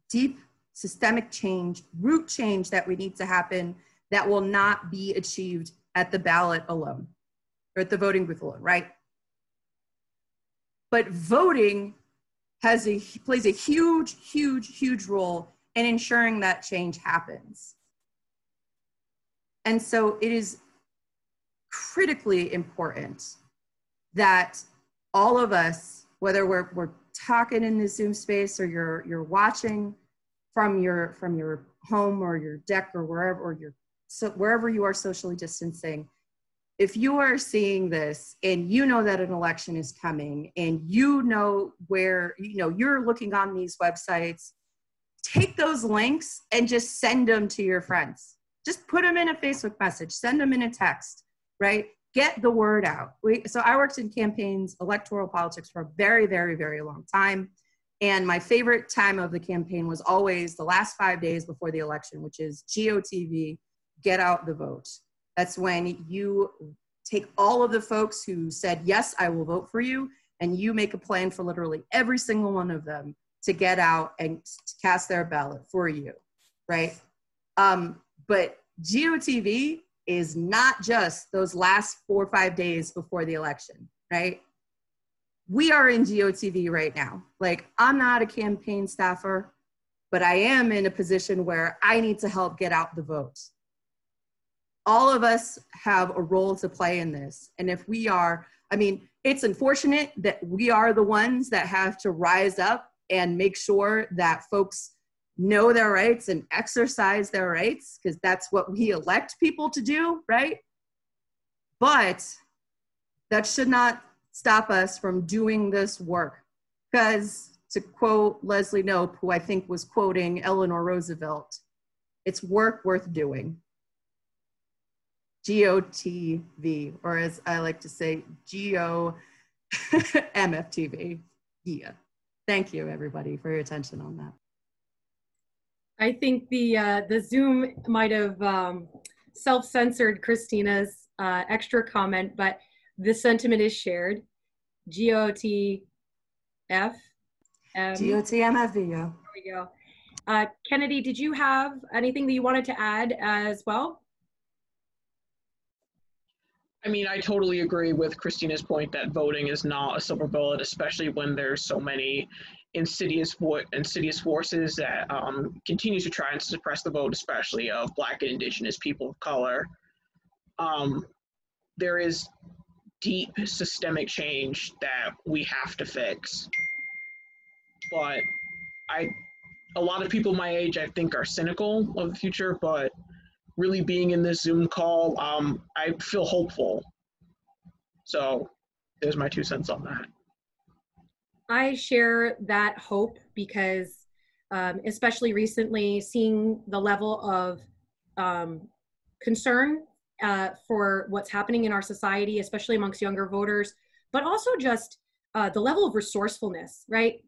deep systemic change, root change that we need to happen that will not be achieved at the ballot alone, or at the voting booth alone, right? But voting plays a huge, huge, huge role in ensuring that change happens. And so it is critically important that all of us, whether we're talking in the Zoom space or you're watching from your home or your deck or wherever you are socially distancing, if you are seeing this and you know that an election is coming and you know where you're looking on these websites, take those links and just send them to your friends. Just put them in a Facebook message, send them in a text, right? Get the word out. So I worked in campaigns, electoral politics for a very, very, very long time. And my favorite time of the campaign was always the last 5 days before the election, which is GOTV, get out the vote. That's when you take all of the folks who said, yes, I will vote for you, and you make a plan for literally every single one of them to get out and cast their ballot for you, right? But GOTV is not just those last 4 or 5 days before the election, right? We are in GOTV right now. Like, I'm not a campaign staffer, but I am in a position where I need to help get out the vote. All of us have a role to play in this. And if we are, I mean, it's unfortunate that we are the ones that have to rise up and make sure that folks know their rights and exercise their rights, because that's what we elect people to do, right? But that should not stop us from doing this work. Because to quote Leslie Knope, who I think was quoting Eleanor Roosevelt, it's work worth doing. GOTV, or as I like to say, GOMFTV. Yeah. Thank you, everybody, for your attention on that. I think the Zoom might have self-censored Christina's extra comment, but the sentiment is shared. GOTF. GOTMFV, yeah. There we go. Kennedy, did you have anything that you wanted to add as well? I mean, I totally agree with Christina's point that voting is not a silver bullet, especially when there's so many insidious forces that continue to try and suppress the vote, especially of Black and Indigenous people of color. There is deep systemic change that we have to fix. But a lot of people my age, I think, are cynical of the future, but really being in this Zoom call, I feel hopeful. So there's my 2 cents on that. I share that hope because especially recently seeing the level of concern for what's happening in our society, especially amongst younger voters, but also just the level of resourcefulness, right?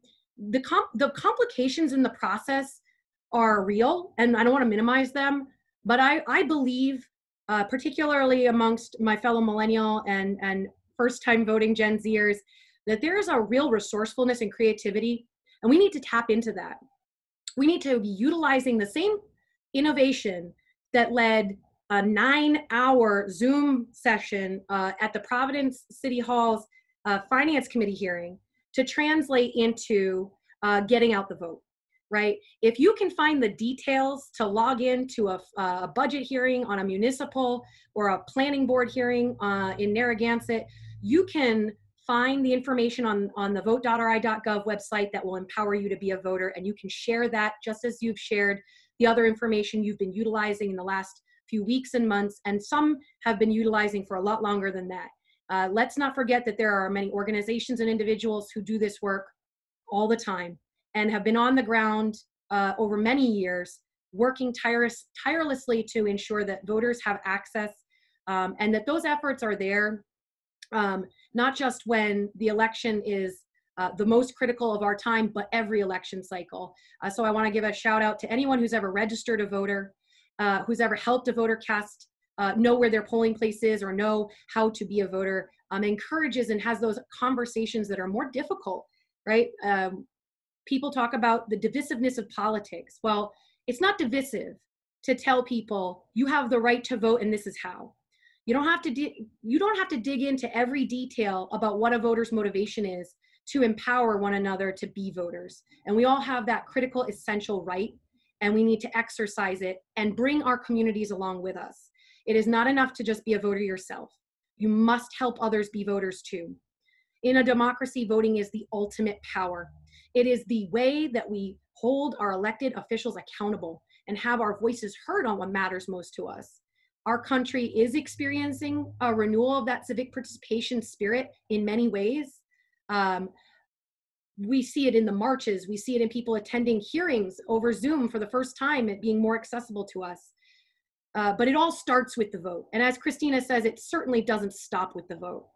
The complications in the process are real, and I don't want to minimize them, but I believe, particularly amongst my fellow millennial and first-time voting Gen Zers, that there is a real resourcefulness and creativity, and we need to tap into that. We need to be utilizing the same innovation that led a 9-hour Zoom session at the Providence City Hall's Finance Committee hearing to translate into getting out the vote, right? If you can find the details to log into a budget hearing on a municipal or a planning board hearing in Narragansett, you can find the information on the vote.ri.gov website that will empower you to be a voter, and you can share that just as you've shared the other information you've been utilizing in the last few weeks and months, and some have been utilizing for a lot longer than that. Let's not forget that there are many organizations and individuals who do this work all the time and have been on the ground over many years, working tirelessly to ensure that voters have access and that those efforts are there, not just when the election is the most critical of our time, but every election cycle. So I want to give a shout out to anyone who's ever registered a voter, who's ever helped a voter cast know where their polling place is or know how to be a voter, encourages and has those conversations that are more difficult, right? People talk about the divisiveness of politics. Well, it's not divisive to tell people you have the right to vote and this is how. You don't have to dig into every detail about what a voter's motivation is to empower one another to be voters. And we all have that critical, essential right, and we need to exercise it and bring our communities along with us. It is not enough to just be a voter yourself. You must help others be voters too. In a democracy, voting is the ultimate power. It is the way that we hold our elected officials accountable and have our voices heard on what matters most to us. Our country is experiencing a renewal of that civic participation spirit in many ways. We see it in the marches. We see it in people attending hearings over Zoom for the first time, it being more accessible to us. But it all starts with the vote. And as Christina says, it certainly doesn't stop with the vote.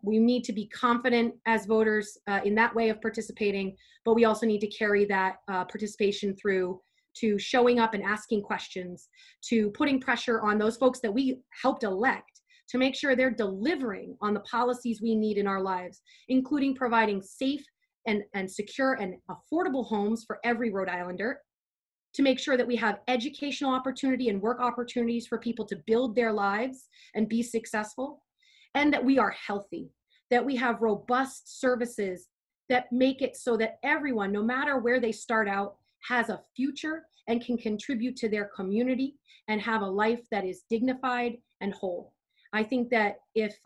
We need to be confident as voters in that way of participating, but we also need to carry that participation through to showing up and asking questions, to putting pressure on those folks that we helped elect to make sure they're delivering on the policies we need in our lives, including providing safe and secure and affordable homes for every Rhode Islander, to make sure that we have educational opportunity and work opportunities for people to build their lives and be successful, and that we are healthy, that we have robust services that make it so that everyone, no matter where they start out, has a future and can contribute to their community and have a life that is dignified and whole. I think that if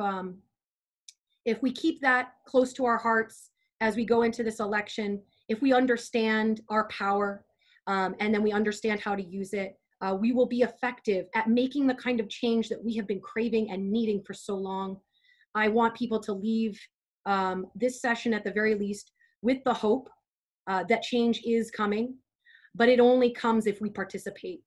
we keep that close to our hearts as we go into this election, if we understand our power and then we understand how to use it, we will be effective at making the kind of change that we have been craving and needing for so long. I want people to leave this session at the very least with the hope that change is coming, but it only comes if we participate.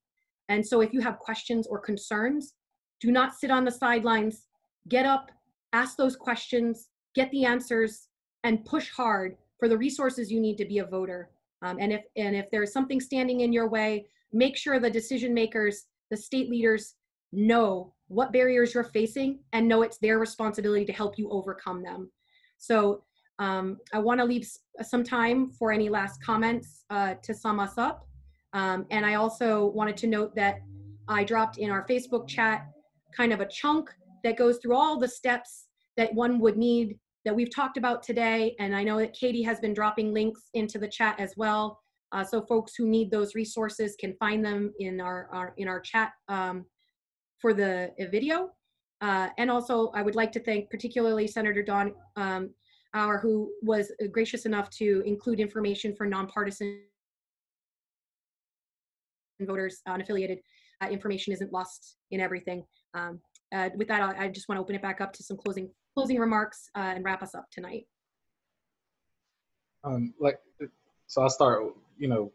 And so if you have questions or concerns, do not sit on the sidelines. Get up, ask those questions, get the answers, and push hard for the resources you need to be a voter. And if there's something standing in your way, make sure the decision makers, the state leaders, know what barriers you're facing and know it's their responsibility to help you overcome them. So I want to leave some time for any last comments to sum us up. And I also wanted to note that I dropped in our Facebook chat kind of a chunk that goes through all the steps that one would need that we've talked about today. And I know that Katie has been dropping links into the chat as well. So folks who need those resources can find them in our chat for the video. And also I would like to thank particularly Senator Dawn Auer, who was gracious enough to include information for nonpartisan voters. Unaffiliated information isn't lost in everything. With that, I just want to open it back up to some closing remarks and wrap us up tonight. So I'll start, what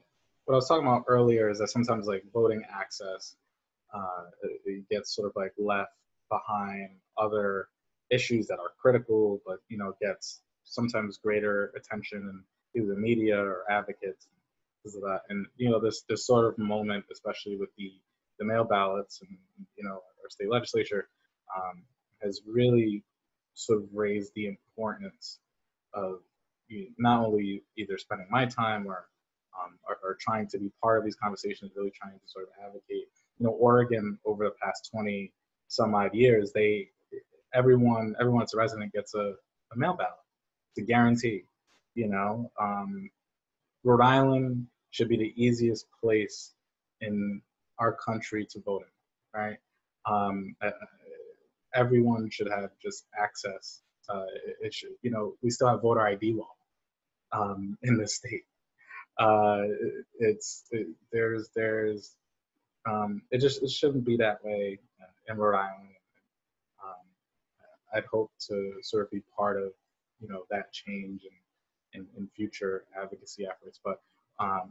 I was talking about earlier is that sometimes like voting access, it gets sort of like left behind other issues that are critical, but, gets sometimes greater attention in either the media or advocates because of that. And, this sort of moment, especially with the mail ballots and, our state legislature, has really sort of raised the importance of not only either spending my time or trying to be part of these conversations, really trying to sort of advocate. Oregon over the past 20 some odd years, everyone that's a resident gets a mail ballot. It's a guarantee. Rhode Island should be the easiest place in our country to vote in, right? Everyone should have just access. It should, we still have voter ID law in this state. It shouldn't be that way in Rhode Island. I'd hope to sort of be part of, that change in future advocacy efforts. But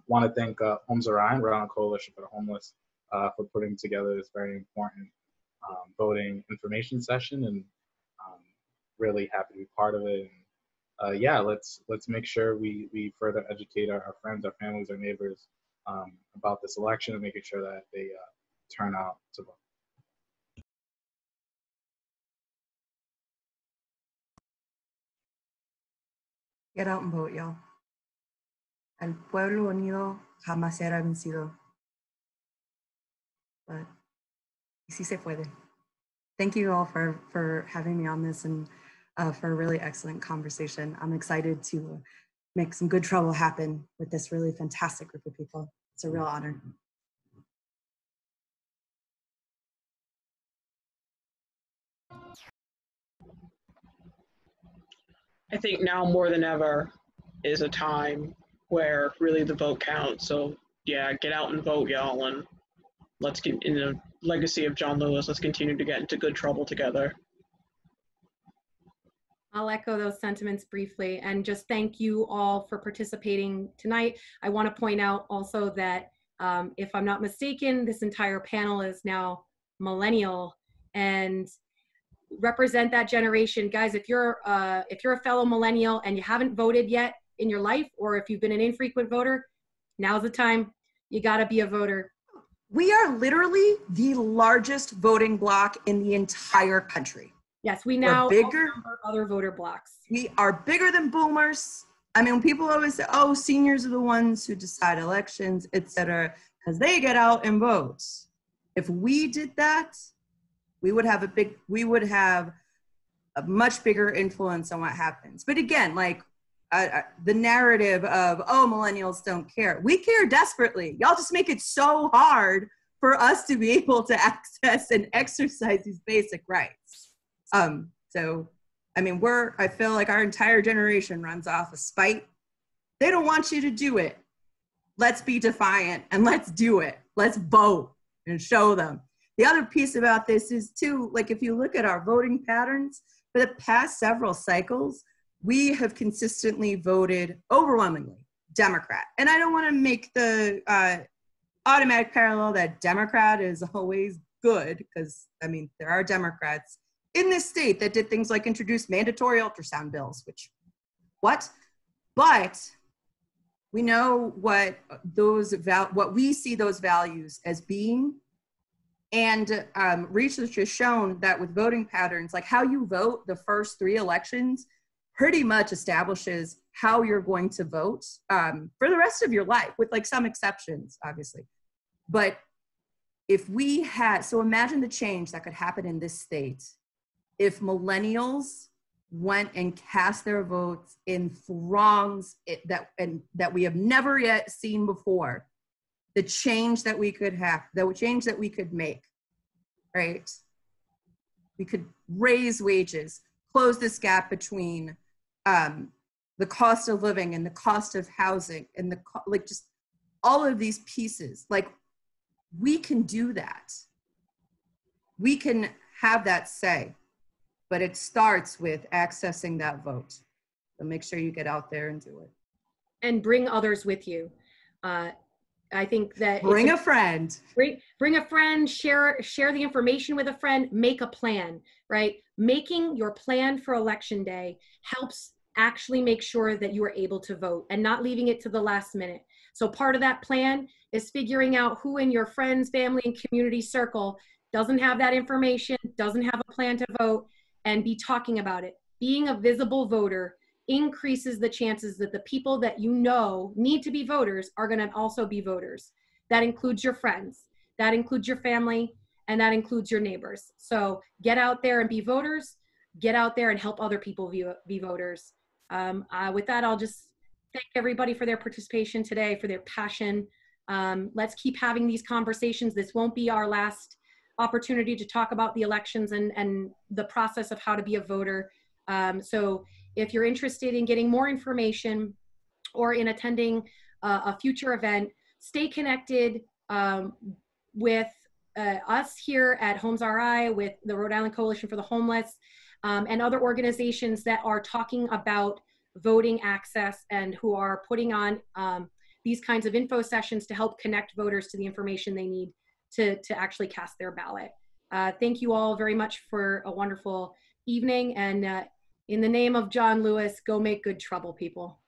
want to thank Homes Rhode Island Coalition for the Homeless for putting together this very important voting information session, and really happy to be part of it. And yeah, let's make sure we further educate our friends, our families, our neighbors about this election and making sure that they turn out to vote. Get out and vote, y'all. El pueblo unido jamás será vencido. But sí se puede. Thank you all for having me on this and for a really excellent conversation. I'm excited to make some good trouble happen with this really fantastic group of people. It's a real honor. I think now more than ever is a time where really the vote counts. So yeah, get out and vote, y'all, and let's get in the legacy of John Lewis. Let's continue to get into good trouble together. I'll echo those sentiments briefly and just thank you all for participating tonight. I want to point out also that if I'm not mistaken, this entire panel is now millennial, and represent that generation. Guys, if you're a fellow millennial and you haven't voted yet in your life, or if you've been an infrequent voter, now's the time. You got to be a voter. We are literally the largest voting bloc in the entire country. Yes, we now bigger other voter blocks. We are bigger than boomers. I mean, people always say, oh, seniors are the ones who decide elections, et cetera, because they get out and vote. If we did that, we would have a much bigger influence on what happens. But again, like the narrative of, oh, millennials don't care. We care desperately. Y'all just make it so hard for us to be able to access and exercise these basic rights. So, I mean, I feel like our entire generation runs off of spite. They don't want you to do it. Let's be defiant and let's do it. Let's vote and show them. The other piece about this is too, like if you look at our voting patterns, for the past several cycles, we have consistently voted overwhelmingly Democrat. And I don't want to make the automatic parallel that Democrat is always good, because I mean, there are Democrats in this state that did things like introduce mandatory ultrasound bills, but we know what we see those values as being. And research has shown that with voting patterns, like how you vote the first 3 elections pretty much establishes how you're going to vote for the rest of your life, with like some exceptions, obviously. But if we had, so imagine the change that could happen in this state if millennials went and cast their votes in throngs that we have never yet seen before. The change that we could have, the change that we could make, right? We could raise wages, close this gap between the cost of living and the cost of housing and like just all of these pieces. Like, we can do that. We can have that say, but it starts with accessing that vote. So make sure you get out there and do it. And bring others with you. I think that bring a friend. Bring a friend, share the information with a friend, make a plan, right? Making your plan for election day helps actually make sure that you are able to vote and not leaving it to the last minute. So part of that plan is figuring out who in your friends, family, and community circle doesn't have that information, doesn't have a plan to vote, and be talking about it. Being a visible voter increases the chances that the people that you know need to be voters are going to also be voters. That includes your friends, that includes your family, and that includes your neighbors. So get out there and be voters, get out there and help other people be voters. With that, I'll just thank everybody for their participation today, for their passion. Let's keep having these conversations. This won't be our last opportunity to talk about the elections and the process of how to be a voter. So if you're interested in getting more information or in attending a future event, stay connected with us here at Homes RI, with the Rhode Island Coalition for the Homeless, and other organizations that are talking about voting access and who are putting on these kinds of info sessions to help connect voters to the information they need to actually cast their ballot. Thank you all very much for a wonderful evening, and in the name of John Lewis, go make good trouble, people.